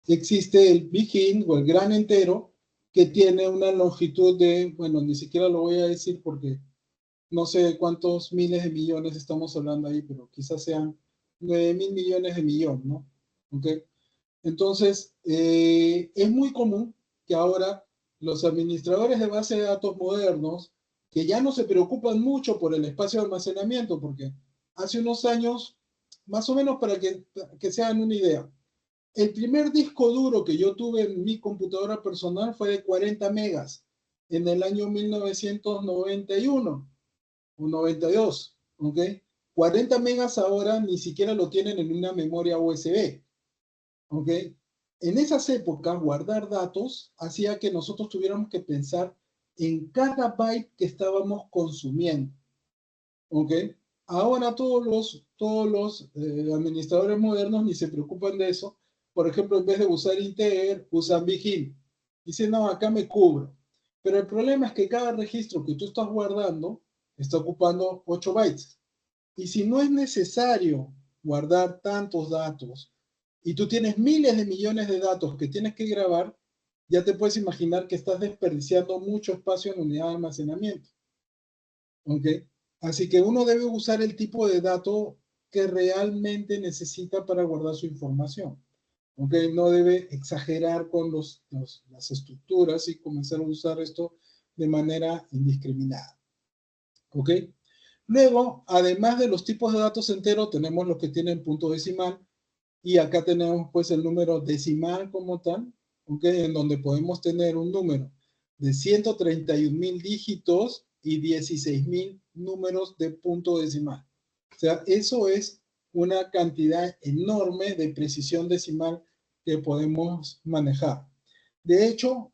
Existe el big int o el gran entero que tiene una longitud de, bueno, ni siquiera lo voy a decir porque no sé cuántos miles de millones estamos hablando ahí, pero quizás sean 9.000 millones de millón, ¿no? ¿Ok? Entonces, es muy común que ahora los administradores de base de datos modernos, que ya no se preocupan mucho por el espacio de almacenamiento, porque hace unos años, más o menos para que se hagan una idea, el primer disco duro que yo tuve en mi computadora personal fue de 40 megas en el año 1991 o 92, ¿ok? 40 megas ahora ni siquiera lo tienen en una memoria USB, ¿ok? En esas épocas, guardar datos hacía que nosotros tuviéramos que pensar en cada byte que estábamos consumiendo, ¿ok? Ahora todos los administradores modernos ni se preocupan de eso. Por ejemplo, en vez de usar integer, usan big. Dicen, no, acá me cubro. Pero el problema es que cada registro que tú estás guardando está ocupando 8 bytes. Y si no es necesario guardar tantos datos y tú tienes miles de millones de datos que tienes que grabar, ya te puedes imaginar que estás desperdiciando mucho espacio en unidad de almacenamiento. ¿Ok? Así que uno debe usar el tipo de dato que realmente necesita para guardar su información. ¿Ok? No debe exagerar con las estructuras y comenzar a usar esto de manera indiscriminada. ¿Ok? Luego, además de los tipos de datos enteros, tenemos los que tienen punto decimal y acá tenemos pues el número decimal como tal, ¿ok? En donde podemos tener un número de 131.000 dígitos y 16.000 números de punto decimal. O sea, eso es una cantidad enorme de precisión decimal que podemos manejar. De hecho,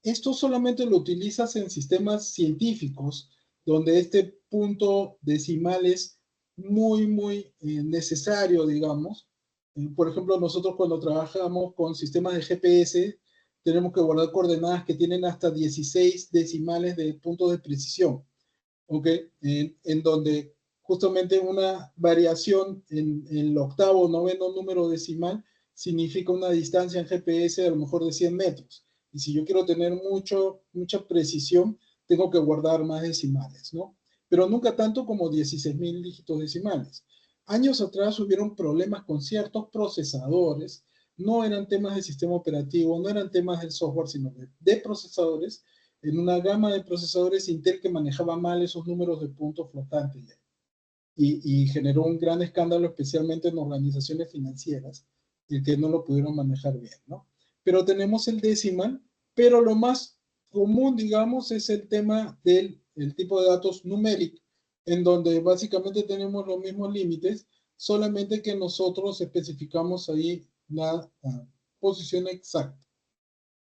esto solamente lo utilizas en sistemas científicos, donde este punto decimal es muy necesario, digamos. Por ejemplo, nosotros cuando trabajamos con sistemas de GPS, tenemos que guardar coordenadas que tienen hasta 16 decimales de puntos de precisión, ¿ok? En donde justamente una variación en el octavo o noveno número decimal significa una distancia en GPS a lo mejor de 100 metros. Y si yo quiero tener mucha precisión, tengo que guardar más decimales, ¿no? Pero nunca tanto como 16.000 dígitos decimales. Años atrás hubieron problemas con ciertos procesadores, no eran temas del sistema operativo, no eran temas del software, sino de procesadores, en una gama de procesadores Intel que manejaba mal esos números de puntos flotantes. Y generó un gran escándalo, especialmente en organizaciones financieras, el que no lo pudieron manejar bien, ¿no? Pero tenemos el decimal, pero lo más común, digamos, es el tema del tipo de datos numéric, en donde básicamente tenemos los mismos límites, solamente que nosotros especificamos ahí la posición exacta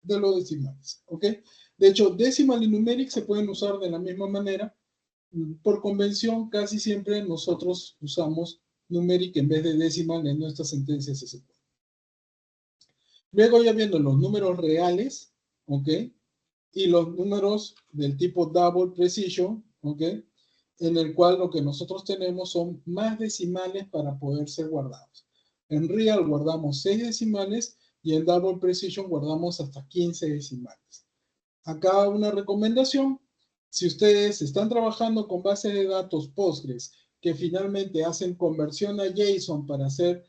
de los decimales, ¿ok? De hecho, decimal y numeric se pueden usar de la misma manera. Por convención, casi siempre nosotros usamos numeric en vez de decimal en nuestras sentencias SQL. Luego ya viendo los números reales, ¿ok? Y los números del tipo double precision, ¿ok? En el cual lo que nosotros tenemos son más decimales para poder ser guardados. En real guardamos 6 decimales y en double precision guardamos hasta 15 decimales. Acá una recomendación: si ustedes están trabajando con bases de datos Postgres que finalmente hacen conversión a JSON para hacer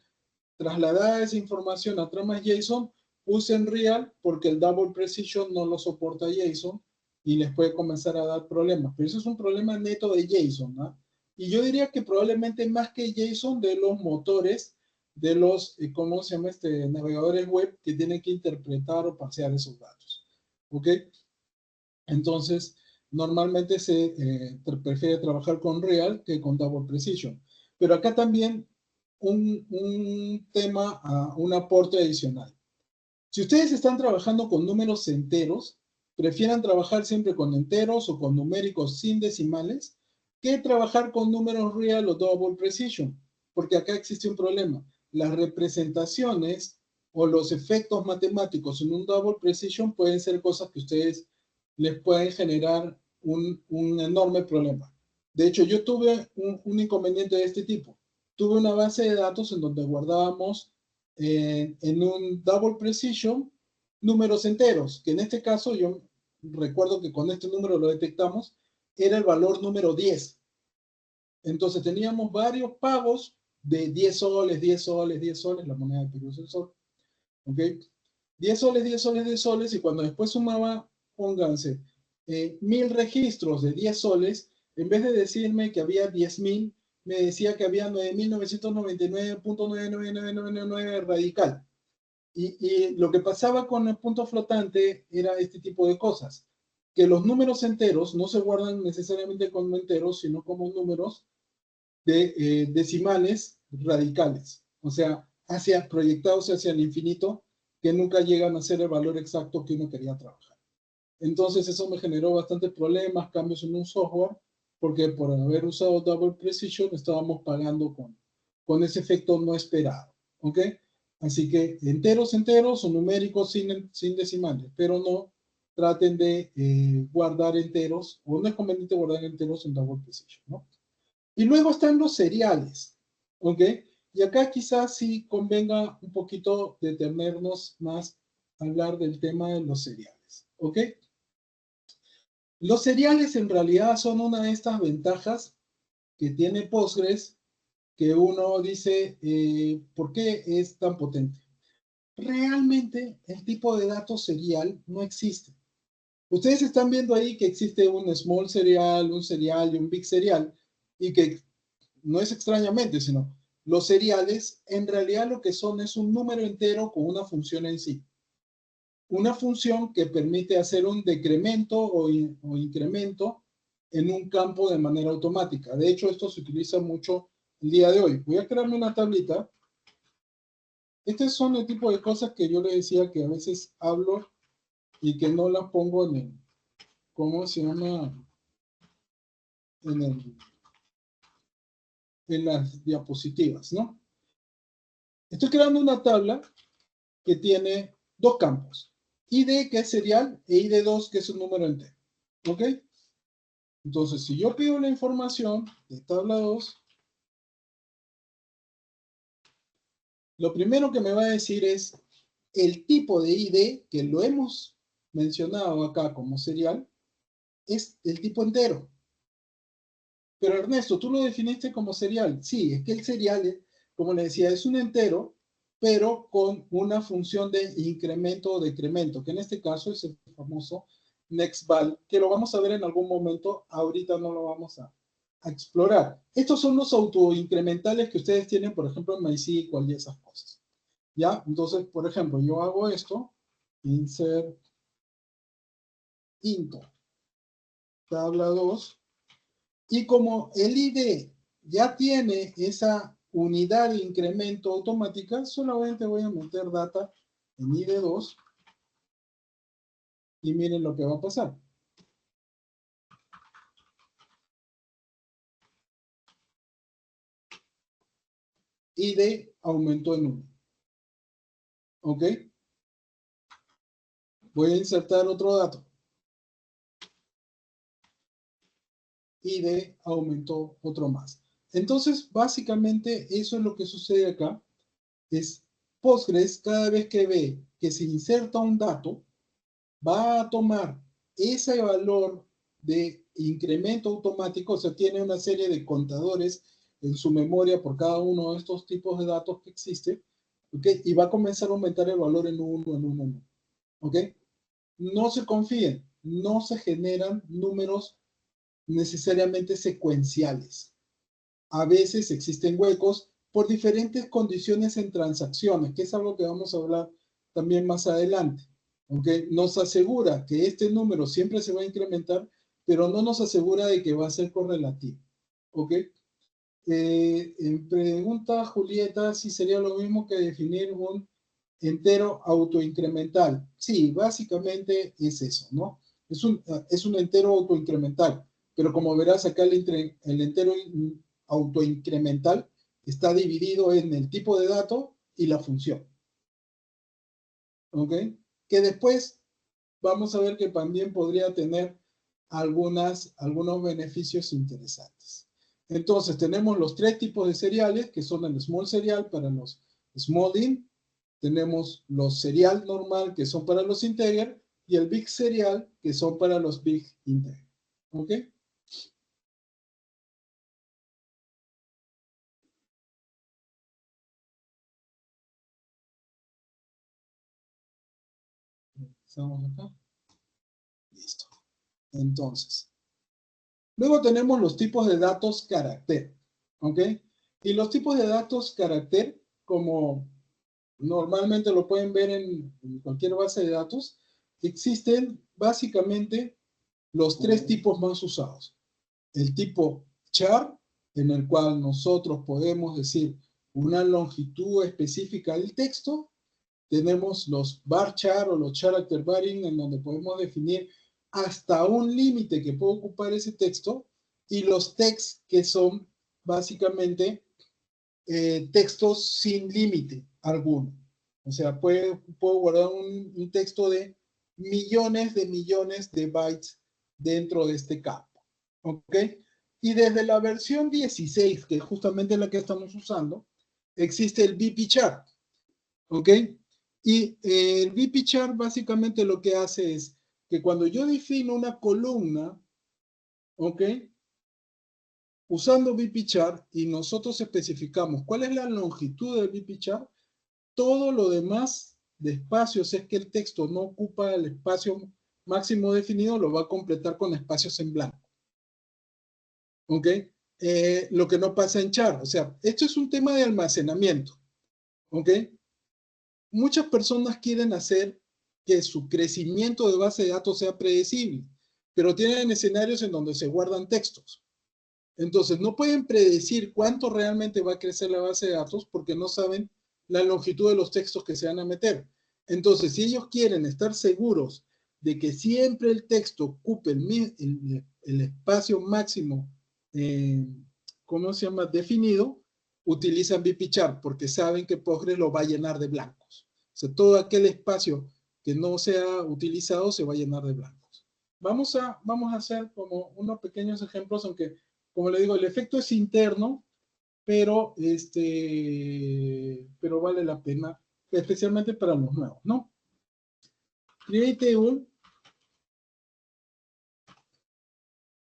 trasladada esa información a tramas JSON, usen real porque el double precision no lo soporta JSON y les puede comenzar a dar problemas. Pero eso es un problema neto de JSON, ¿no? Y yo diría que probablemente más que JSON de los motores, de los, ¿cómo se llama? Navegadores web que tienen que interpretar o parsear esos datos. ¿Ok? Entonces, normalmente se prefiere trabajar con real que con double precision. Pero acá también un tema, un aporte adicional. Si ustedes están trabajando con números enteros, prefieran trabajar siempre con enteros o con numéricos sin decimales que trabajar con números real o double precision, porque acá existe un problema. Las representaciones o los efectos matemáticos en un double precision pueden ser cosas que ustedes les pueden generar un enorme problema. De hecho, yo tuve un inconveniente de este tipo. Tuve una base de datos en donde guardábamos en un double precision números enteros, que en este caso yo recuerdo que con este número lo detectamos, era el valor número 10. Entonces teníamos varios pagos de 10 soles, 10 soles, 10 soles, la moneda de Perú es el sol, ¿ok? 10 soles, 10 soles, 10 soles, y cuando después sumaba, pónganse, 1000 registros de 10 soles, en vez de decirme que había 10.000, me decía que había 9.999.99999 radical. Y lo que pasaba con el punto flotante era este tipo de cosas, que los números enteros no se guardan necesariamente como enteros, sino como números de decimales radicales, o sea, proyectados hacia el infinito, que nunca llegan a ser el valor exacto que uno quería trabajar. Entonces eso me generó bastantes problemas, cambios en un software, porque por haber usado Double Precision estábamos pagando con ese efecto no esperado, ¿ok? Así que enteros o numéricos sin decimales, pero no traten de guardar enteros, o no es conveniente guardar enteros en Double Precision, ¿no? Y luego están los seriales, ¿ok? Y acá quizás sí convenga un poquito detenernos más a hablar del tema de los seriales, ¿ok? Los seriales en realidad son una de estas ventajas que tiene Postgres, que uno dice, ¿por qué es tan potente? Realmente el tipo de datos serial no existe. Ustedes están viendo ahí que existe un small serial, un serial y un big serial, y que no es extrañamente, sino los seriales en realidad lo que son es un número entero con una función en sí. Una función que permite hacer un decremento o incremento en un campo de manera automática. De hecho, esto se utiliza mucho el día de hoy. Voy a crearme una tablita. Estos son el tipo de cosas que yo le decía que a veces hablo y que no las pongo en el, ¿cómo se llama? En las diapositivas, ¿no? Estoy creando una tabla que tiene dos campos. ID, que es serial, e ID2, que es un número entero. ¿Ok? Entonces, si yo pido la información de tabla 2, lo primero que me va a decir es el tipo de ID, que lo hemos mencionado acá como serial, es el tipo entero. Pero Ernesto, tú lo definiste como serial. Sí, es que el serial, como le decía, es un entero, pero con una función de incremento o decremento, que en este caso es el famoso nextval, que lo vamos a ver en algún momento, ahorita no lo vamos a explorar. Estos son los autoincrementales que ustedes tienen, por ejemplo, en MySQL y esas cosas. ¿Ya? Entonces, por ejemplo, yo hago esto, insert into, tabla 2, y como el ID ya tiene esa unidad de incremento automática, solamente voy a meter data en ID2 y miren lo que va a pasar. ID aumentó en 1. ¿Ok? Voy a insertar otro dato. ID aumentó otro más. Entonces, básicamente, eso es lo que sucede acá. Es Postgres, cada vez que ve que se inserta un dato, va a tomar ese valor de incremento automático, o sea, tiene una serie de contadores en su memoria por cada uno de estos tipos de datos que existe, ¿ok? Y va a comenzar a aumentar el valor en uno, ¿ok? No se confíen, no se generan números necesariamente secuenciales. A veces existen huecos por diferentes condiciones en transacciones, que es algo que vamos a hablar también más adelante. ¿Okay? Nos asegura que este número siempre se va a incrementar, pero no nos asegura de que va a ser correlativo. ¿Ok? En pregunta Julieta, si sería lo mismo que definir un entero autoincremental. Sí, básicamente es eso, ¿no? Es un entero autoincremental, pero como verás acá el entero autoincremental está dividido en el tipo de dato y la función. ¿Ok? Que después vamos a ver que también podría tener algunos beneficios interesantes. Entonces tenemos los tres tipos de seriales, que son el small serial para los small int, tenemos los serial normal, que son para los integer, y el big serial, que son para los big integer. ¿Ok? ¿Estamos acá? Listo. Entonces, luego tenemos los tipos de datos carácter. ¿Ok? Y los tipos de datos carácter, como normalmente lo pueden ver en cualquier base de datos, existen básicamente los tres tipos más usados. El tipo char, en el cual nosotros podemos decir una longitud específica del texto. Tenemos los varchar o los character varying, en donde podemos definir hasta un límite que puede ocupar ese texto. Y los text, que son básicamente textos sin límite alguno. O sea, puedo guardar un texto de millones de bytes dentro de este campo. ¿Ok? Y desde la versión 16, que es justamente la que estamos usando, existe el VP-char. ¿Ok? Y el VP-char básicamente lo que hace es que cuando yo defino una columna, ¿ok? Usando VP-char y nosotros especificamos cuál es la longitud del VP-char, todo lo demás de espacios, es que el texto no ocupa el espacio máximo definido, lo va a completar con espacios en blanco. ¿Ok? Lo que no pasa en char. O sea, esto es un tema de almacenamiento. ¿Ok? Muchas personas quieren hacer que su crecimiento de base de datos sea predecible, pero tienen escenarios en donde se guardan textos. Entonces, no pueden predecir cuánto realmente va a crecer la base de datos porque no saben la longitud de los textos que se van a meter. Entonces, si ellos quieren estar seguros de que siempre el texto ocupe el espacio máximo, ¿cómo se llama? Definido, utilizan VP-char porque saben que Postgres lo va a llenar de blancos. O sea, todo aquel espacio que no sea utilizado se va a llenar de blancos. Vamos a hacer como unos pequeños ejemplos, aunque, como le digo, el efecto es interno, pero vale la pena, especialmente para los nuevos, ¿no? Create un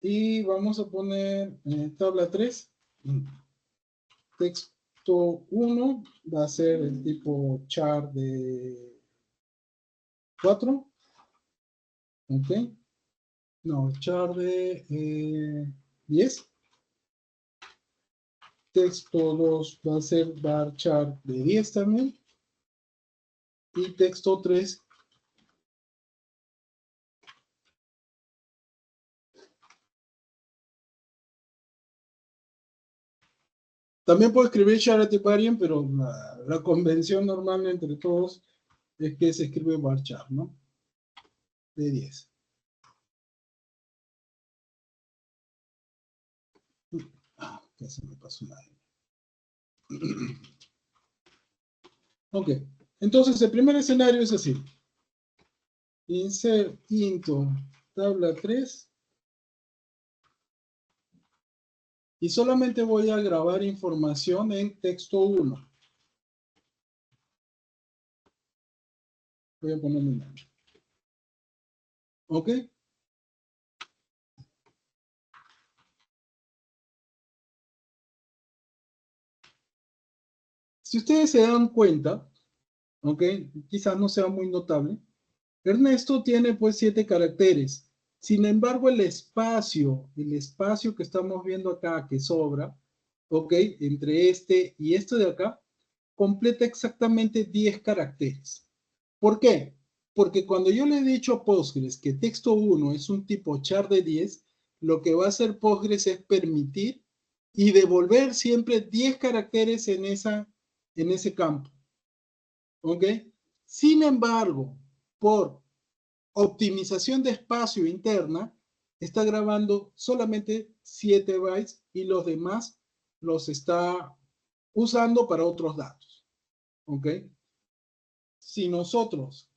y vamos a poner tabla 3. Texto 1 va a ser el tipo char de 4. ¿Ok? No, char de 10. Texto 2 va a ser varchar de 10 también. Y texto 3 también puedo escribir charate variant, pero la convención normal entre todos es que se escribe varchar, ¿no? De 10. Ya se me pasó una. Ok, entonces el primer escenario es así. Insert into tabla 3. Y solamente voy a grabar información en texto 1. Voy a poner mi nombre. ¿Ok? Si ustedes se dan cuenta, ¿ok? Quizás no sea muy notable. Ernesto tiene pues 7 caracteres. Sin embargo, el espacio que estamos viendo acá, que sobra, ¿ok? Entre este y este de acá, completa exactamente 10 caracteres. ¿Por qué? Porque cuando yo le he dicho a Postgres que texto 1 es un tipo char de 10, lo que va a hacer Postgres es permitir y devolver siempre 10 caracteres en ese campo. ¿Ok? Sin embargo, por optimización de espacio interna, está grabando solamente 7 bytes y los demás los está usando para otros datos. ¿Ok? Si nosotros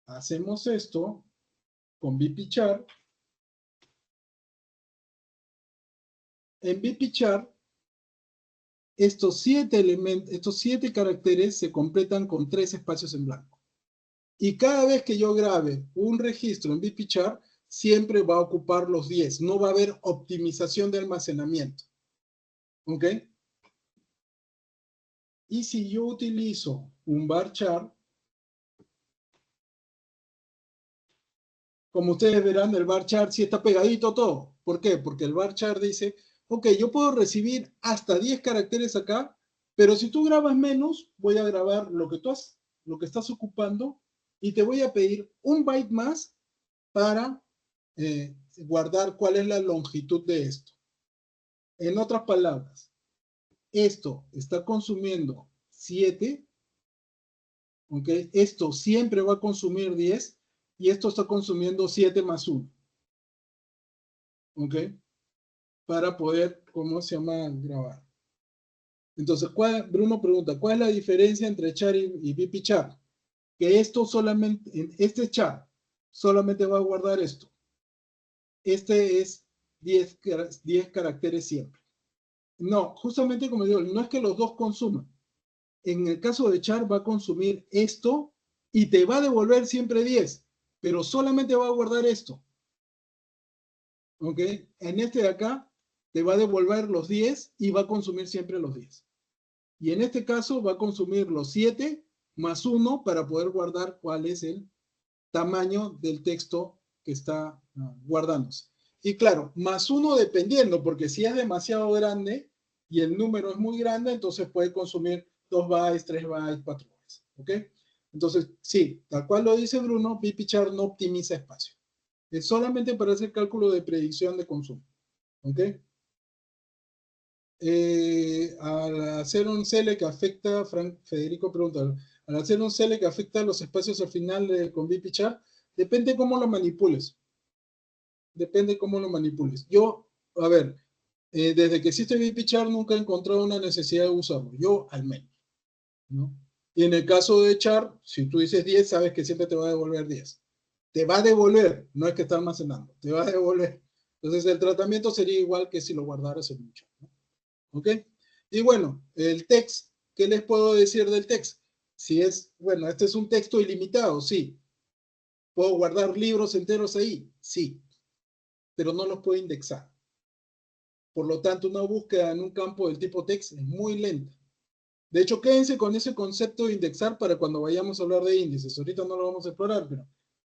hacemos esto con bpchar, en bpchar estos 7 caracteres se completan con 3 espacios en blanco. Y cada vez que yo grabe un registro en bpchar, siempre va a ocupar los 10. No va a haber optimización de almacenamiento. ¿Ok? Y si yo utilizo un varchar, como ustedes verán, el varchar sí está pegadito todo. ¿Por qué? Porque el varchar dice, ok, yo puedo recibir hasta 10 caracteres acá, pero si tú grabas menos, voy a grabar lo que estás ocupando y te voy a pedir un byte más para guardar cuál es la longitud de esto. En otras palabras, esto está consumiendo 7, ¿ok? Esto siempre va a consumir 10 y esto está consumiendo 7 más 1, ¿ok? Para poder, ¿cómo se llama? Grabar. Entonces, Bruno pregunta, ¿cuál es la diferencia entre char y bpchar? Que esto solamente, en este char, solamente va a guardar esto. Este es 10 caracteres siempre. No, justamente como digo, no es que los dos consuman. En el caso de char va a consumir esto y te va a devolver siempre 10, pero solamente va a guardar esto. ¿Ok? En este de acá te va a devolver los 10 y va a consumir siempre los 10. Y en este caso va a consumir los 7 más 1 para poder guardar cuál es el tamaño del texto que está guardándose. Y claro, más 1 dependiendo, porque si es demasiado grande y el número es muy grande, entonces puede consumir 2 bytes, 3 bytes, 4 bytes. ¿Ok? Entonces, sí, tal cual lo dice Bruno, bpchar no optimiza espacio. Es solamente para hacer cálculo de predicción de consumo. ¿Ok? Al hacer un select afecta, Federico pregunta, al hacer un select afecta los espacios al final con bpchar, depende cómo lo manipules. Depende cómo lo manipules. Yo, a ver, desde que existe bpchar nunca he encontrado una necesidad de usarlo. Yo al menos, ¿no? Y en el caso de char, si tú dices 10, sabes que siempre te va a devolver 10. Te va a devolver, no es que está almacenando, te va a devolver. Entonces el tratamiento sería igual que si lo guardaras en un char, ¿no? ¿Ok? Y bueno, el text, ¿qué les puedo decir del text? Si es, bueno, este es un texto ilimitado, sí. ¿Puedo guardar libros enteros ahí? Sí. Pero no los puedo indexar. Por lo tanto, una búsqueda en un campo del tipo text es muy lenta. De hecho, quédense con ese concepto de indexar para cuando vayamos a hablar de índices. Ahorita no lo vamos a explorar, pero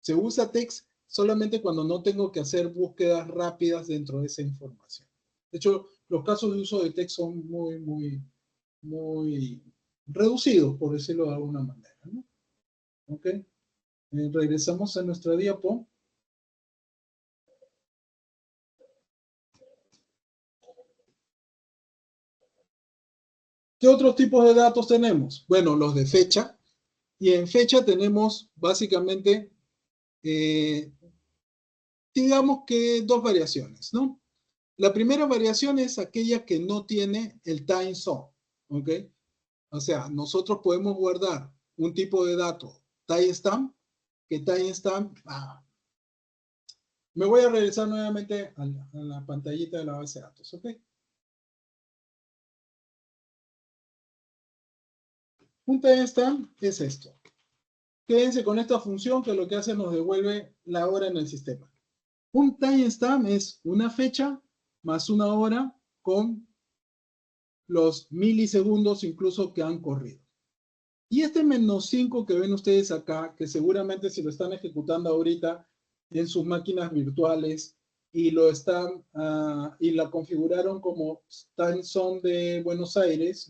se usa text solamente cuando no tengo que hacer búsquedas rápidas dentro de esa información. De hecho, los casos de uso de text son muy reducidos, por decirlo de alguna manera, ¿no? ¿Ok? Regresamos a nuestra diapo. ¿Qué otros tipos de datos tenemos? Bueno, los de fecha. Y en fecha tenemos básicamente, digamos que dos variaciones, ¿no? La primera variación es aquella que no tiene el time zone, ¿ok? O sea, nosotros podemos guardar un tipo de dato timestamp, que timestamp, me voy a regresar nuevamente a la pantallita de la base de datos, ¿ok? Un timestamp es esto. Quédense con esta función que lo que hace nos devuelve la hora en el sistema. Un timestamp es una fecha más una hora con los milisegundos incluso que han corrido. Y este -5 que ven ustedes acá, que seguramente si lo están ejecutando ahorita, en sus máquinas virtuales y lo están y la configuraron como time zone de Buenos Aires,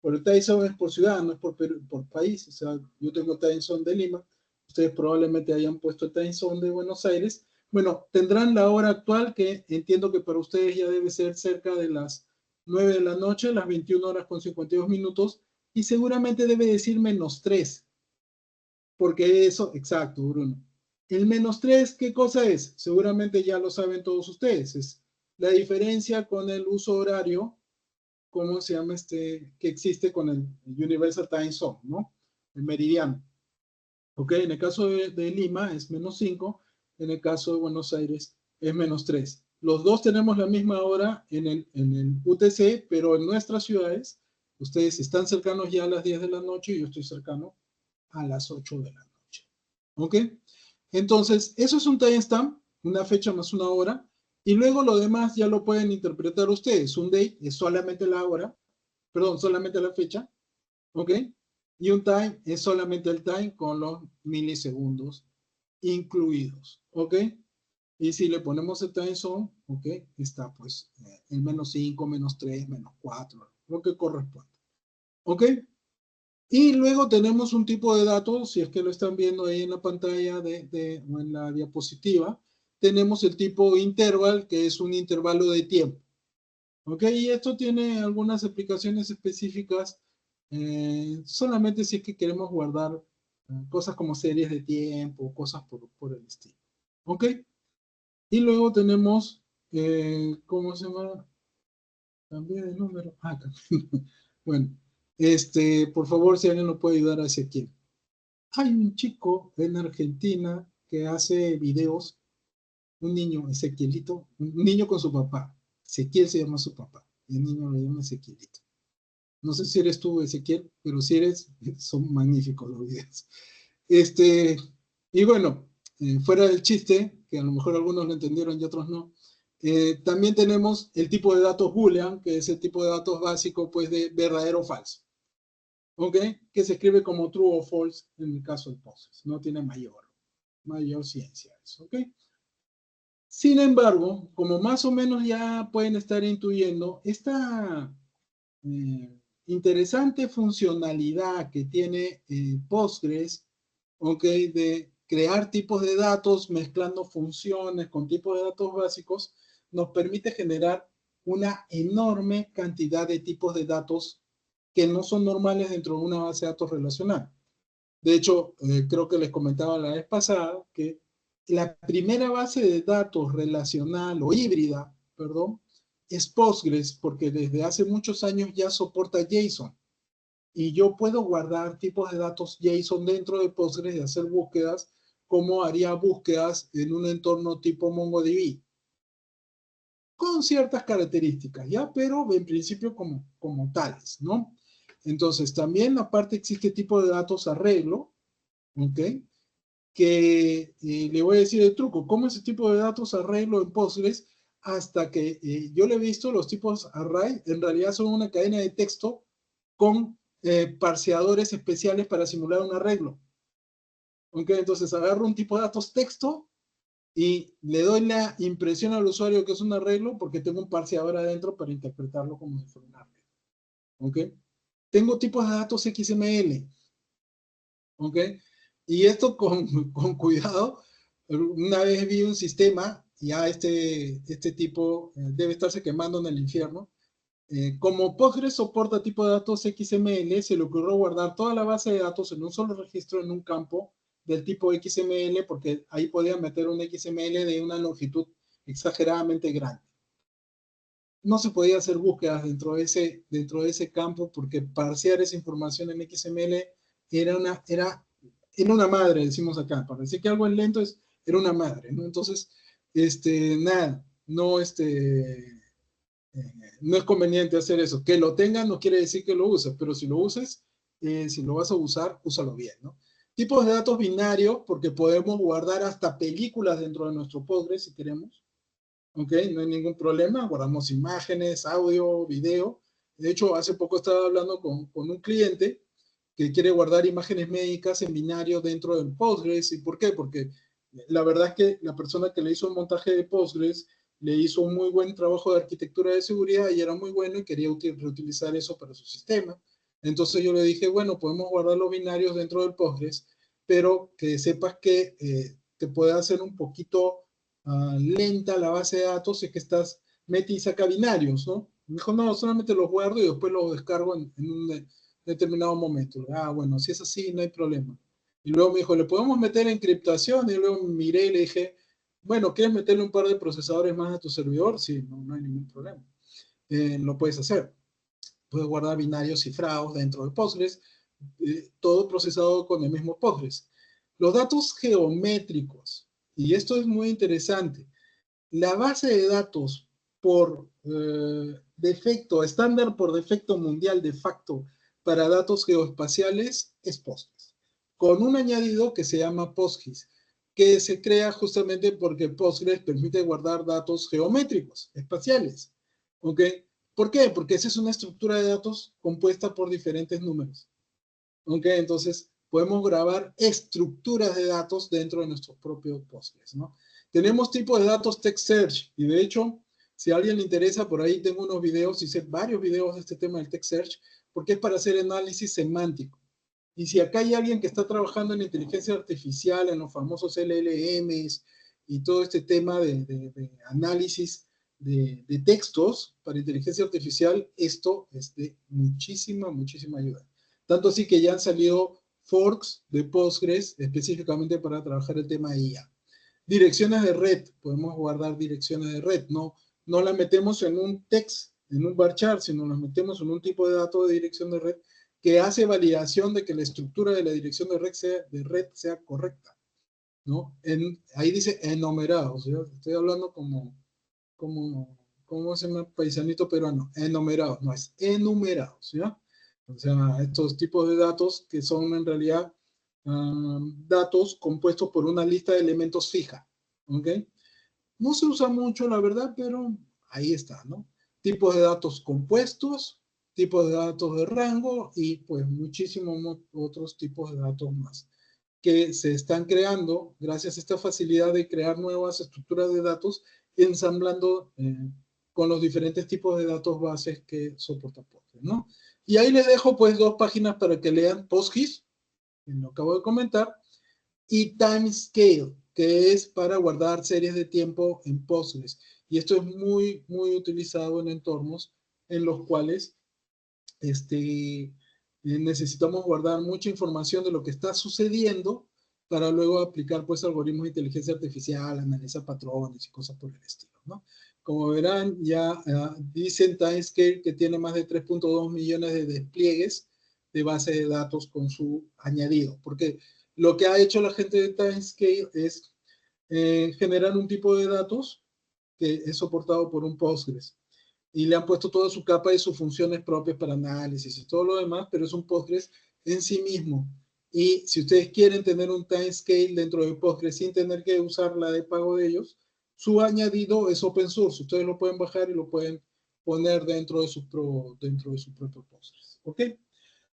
por el time zone es por ciudad, no es por país. O sea, yo tengo time zone de Lima, ustedes probablemente hayan puesto el time zone de Buenos Aires. Bueno, tendrán la hora actual, que entiendo que para ustedes ya debe ser cerca de las 9 de la noche, las 21 horas con 52 minutos, y seguramente debe decir -3, porque eso, exacto, Bruno. El -3, ¿qué cosa es? Seguramente ya lo saben todos ustedes. Es la diferencia con el uso horario, ¿cómo se llama que existe con el Universal Time Zone, ¿no? El meridiano. ¿Ok? En el caso de Lima es -5, en el caso de Buenos Aires es -3. Los dos tenemos la misma hora en el UTC, pero en nuestras ciudades, ustedes están cercanos ya a las 10 de la noche y yo estoy cercano a las 8 de la noche. ¿Ok? Entonces, eso es un timestamp, una fecha más una hora, y luego lo demás ya lo pueden interpretar ustedes. Un date es solamente la hora, perdón, solamente la fecha, ¿ok? Y un time es solamente el time con los milisegundos incluidos, ¿ok? Y si le ponemos el time zone, ¿ok? Está pues el -5, -3, -4, lo que corresponde, ¿ok? Y luego tenemos un tipo de datos, si es que lo están viendo ahí en la pantalla o en la diapositiva, tenemos el tipo interval, que es un intervalo de tiempo. ¿Ok? Y esto tiene algunas aplicaciones específicas, solamente si es que queremos guardar cosas como series de tiempo, cosas por el estilo. ¿Ok? Y luego tenemos, ¿cómo se llama? Cambié de número. Ah, bueno, por favor, si alguien nos puede ayudar a Ezequiel. Hay un chico en Argentina que hace videos, un niño, Ezequielito, un niño con su papá. Ezequiel se llama su papá, y el niño lo llama Ezequielito. No sé si eres tú, Ezequiel, pero si eres, son magníficos los videos. Y bueno, fuera del chiste, que a lo mejor algunos lo entendieron y otros no, también tenemos el tipo de datos Boolean, que es el tipo de datos básico, pues, de verdadero o falso. ¿Ok? Que se escribe como true o false en el caso de Postgres. No tiene mayor ciencia eso, ¿ok? Sin embargo, como más o menos ya pueden estar intuyendo, esta interesante funcionalidad que tiene Postgres, ¿ok? De crear tipos de datos mezclando funciones con tipos de datos básicos, nos permite generar una enorme cantidad de tipos de datos que no son normales dentro de una base de datos relacional. De hecho, creo que les comentaba la vez pasada que la primera base de datos relacional o híbrida, perdón, es Postgres, porque desde hace muchos años ya soporta JSON. Y yo puedo guardar tipos de datos JSON dentro de Postgres y hacer búsquedas como haría búsquedas en un entorno tipo MongoDB. Con ciertas características, ¿ya? Pero en principio como tales, ¿no? Entonces, también aparte existe tipo de datos arreglo, ¿ok? Que le voy a decir el truco, cómo ese tipo de datos arreglo en Postgres, hasta que yo le he visto los tipos array, en realidad son una cadena de texto con parseadores especiales para simular un arreglo. ¿Ok? Entonces agarro un tipo de datos texto y le doy la impresión al usuario que es un arreglo porque tengo un parseador adentro para interpretarlo como si fuera un arreglo. ¿Ok? Tengo tipos de datos XML. ¿Ok? Y esto con cuidado. Una vez vi un sistema, ya este tipo debe estarse quemando en el infierno. Como Postgres soporta tipo de datos XML, se le ocurrió guardar toda la base de datos en un solo registro en un campo del tipo XML, porque ahí podía meter un XML de una longitud exageradamente grande. No se podía hacer búsquedas dentro de ese campo, porque parsear esa información en XML era una madre, decimos acá. Para decir que algo es lento, era una madre, ¿no? Entonces, nada, no es conveniente hacer eso. Que lo tengas no quiere decir que lo uses, pero si lo uses, si lo vas a usar, úsalo bien, ¿no? Tipos de datos binarios, porque podemos guardar hasta películas dentro de nuestro Postgres si queremos. ¿Ok? No hay ningún problema. Guardamos imágenes, audio, video. De hecho, hace poco estaba hablando con un cliente que quiere guardar imágenes médicas en binario dentro del Postgres. ¿Y por qué? Porque La verdad es que la persona que le hizo el montaje de Postgres le hizo un muy buen trabajo de arquitectura de seguridad y era muy bueno y quería reutilizar eso para su sistema. Entonces yo le dije, bueno, podemos guardar los binarios dentro del Postgres, pero que sepas que te puede hacer un poquito lenta la base de datos si es que estás mete y saca binarios, ¿no? Me dijo, no, solamente los guardo y después los descargo en un determinado momento. Ah, bueno, si es así, no hay problema. Y luego me dijo, ¿le podemos meter encriptación? Y luego miré y le dije, bueno, ¿quieres meterle un par de procesadores más a tu servidor? Sí, no hay ningún problema. Lo puedes hacer. Puedes guardar binarios cifrados dentro de Postgres, todo procesado con el mismo Postgres. Los datos geométricos, y esto es muy interesante, la base de datos por defecto, estándar por defecto mundial de facto para datos geoespaciales es Postgres, con un añadido que se llama PostGIS, que se crea justamente porque Postgres permite guardar datos geométricos, espaciales. ¿Ok? ¿Por qué? Porque esa es una estructura de datos compuesta por diferentes números. ¿Ok? Entonces, podemos grabar estructuras de datos dentro de nuestros propios Postgres, ¿no? Tenemos tipos de datos text search, y de hecho, si a alguien le interesa, por ahí tengo unos videos, hice varios videos de este tema del text search, porque es para hacer análisis semántico. Y si acá hay alguien que está trabajando en inteligencia artificial, en los famosos LLMs, y todo este tema de análisis de textos para inteligencia artificial, esto es de muchísima, muchísima ayuda. Tanto así que ya han salido forks de Postgres específicamente para trabajar el tema de IA. Direcciones de red, podemos guardar direcciones de red, no las metemos en un text, en un varchar, sino las metemos en un tipo de dato de dirección de red que hace validación de que la estructura de la dirección de red sea correcta, ¿no? Ahí dice enumerados, ¿sí? Estoy hablando ¿cómo se llama? Paisanito peruano, enumerados, no es enumerados, ¿ya? O sea, estos tipos de datos que son en realidad datos compuestos por una lista de elementos fija, ¿ok? No se usa mucho, la verdad, pero ahí está, ¿no? Tipos de datos compuestos, tipos de datos de rango y pues muchísimos otros tipos de datos más que se están creando gracias a esta facilidad de crear nuevas estructuras de datos ensamblando con los diferentes tipos de datos bases que soporta Postgres, ¿no? Y ahí les dejo pues dos páginas para que lean PostGIS, que lo acabo de comentar, y Timescale, que es para guardar series de tiempo en Postgres. Y esto es muy, muy utilizado en entornos en los cuales necesitamos guardar mucha información de lo que está sucediendo para luego aplicar pues algoritmos de inteligencia artificial, analizar patrones y cosas por el estilo, ¿no? Como verán, ya dicen Timescale que tiene más de 3.2 millones de despliegues de base de datos con su añadido, porque lo que ha hecho la gente de Timescale es generar un tipo de datos que es soportado por un Postgres y le han puesto toda su capa y sus funciones propias para análisis y todo lo demás, pero es un Postgres en sí mismo. Y si ustedes quieren tener un timescale dentro de Postgres sin tener que usar la de pago de ellos, su añadido es open source. Ustedes lo pueden bajar y lo pueden poner dentro de su propio Postgres. ¿Ok?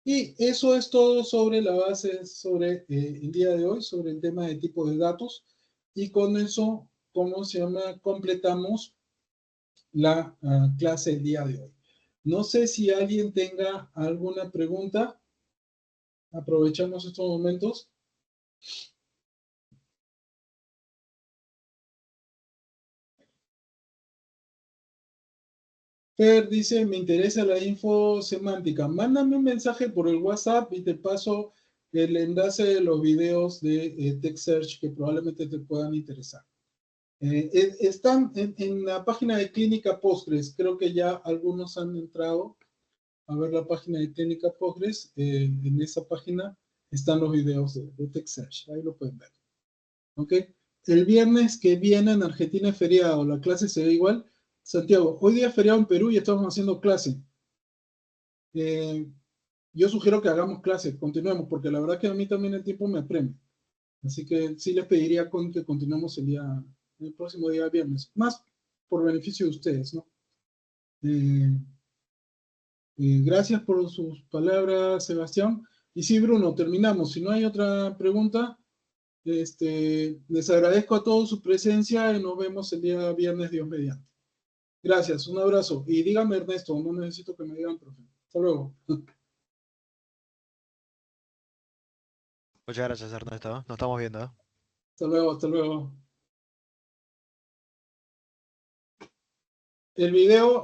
Y eso es todo sobre la base, sobre el día de hoy, sobre el tema de tipos de datos. Y con eso, ¿cómo se llama? Completamos la clase el día de hoy. No sé si alguien tenga alguna pregunta. Aprovechamos estos momentos. Fer dice, me interesa la info semántica. Mándame un mensaje por el WhatsApp y te paso el enlace de los videos de Text Search que probablemente te puedan interesar. Están en la página de Clínica Postgres. Creo que ya algunos han entrado a ver la página de Clínica Postgres. En esa página están los videos de Text Search. Ahí lo pueden ver. ¿Ok? El viernes que viene en Argentina es feriado. La clase se ve igual. Santiago, hoy día es feriado en Perú y estamos haciendo clase. Yo sugiero que hagamos clase, continuemos, porque la verdad que a mí también el tiempo me apremia. Así que sí les pediría que continuemos el próximo día viernes, más por beneficio de ustedes, ¿no? Gracias por sus palabras, Sebastián. Y sí, Bruno, terminamos. Si no hay otra pregunta, Les agradezco a todos su presencia y nos vemos el día viernes, Dios mediante. Gracias, un abrazo. Y dígame, Ernesto, no necesito que me digan, profe. Hasta luego. Muchas gracias, Ernesto. Nos estamos viendo. Hasta luego, hasta luego. El video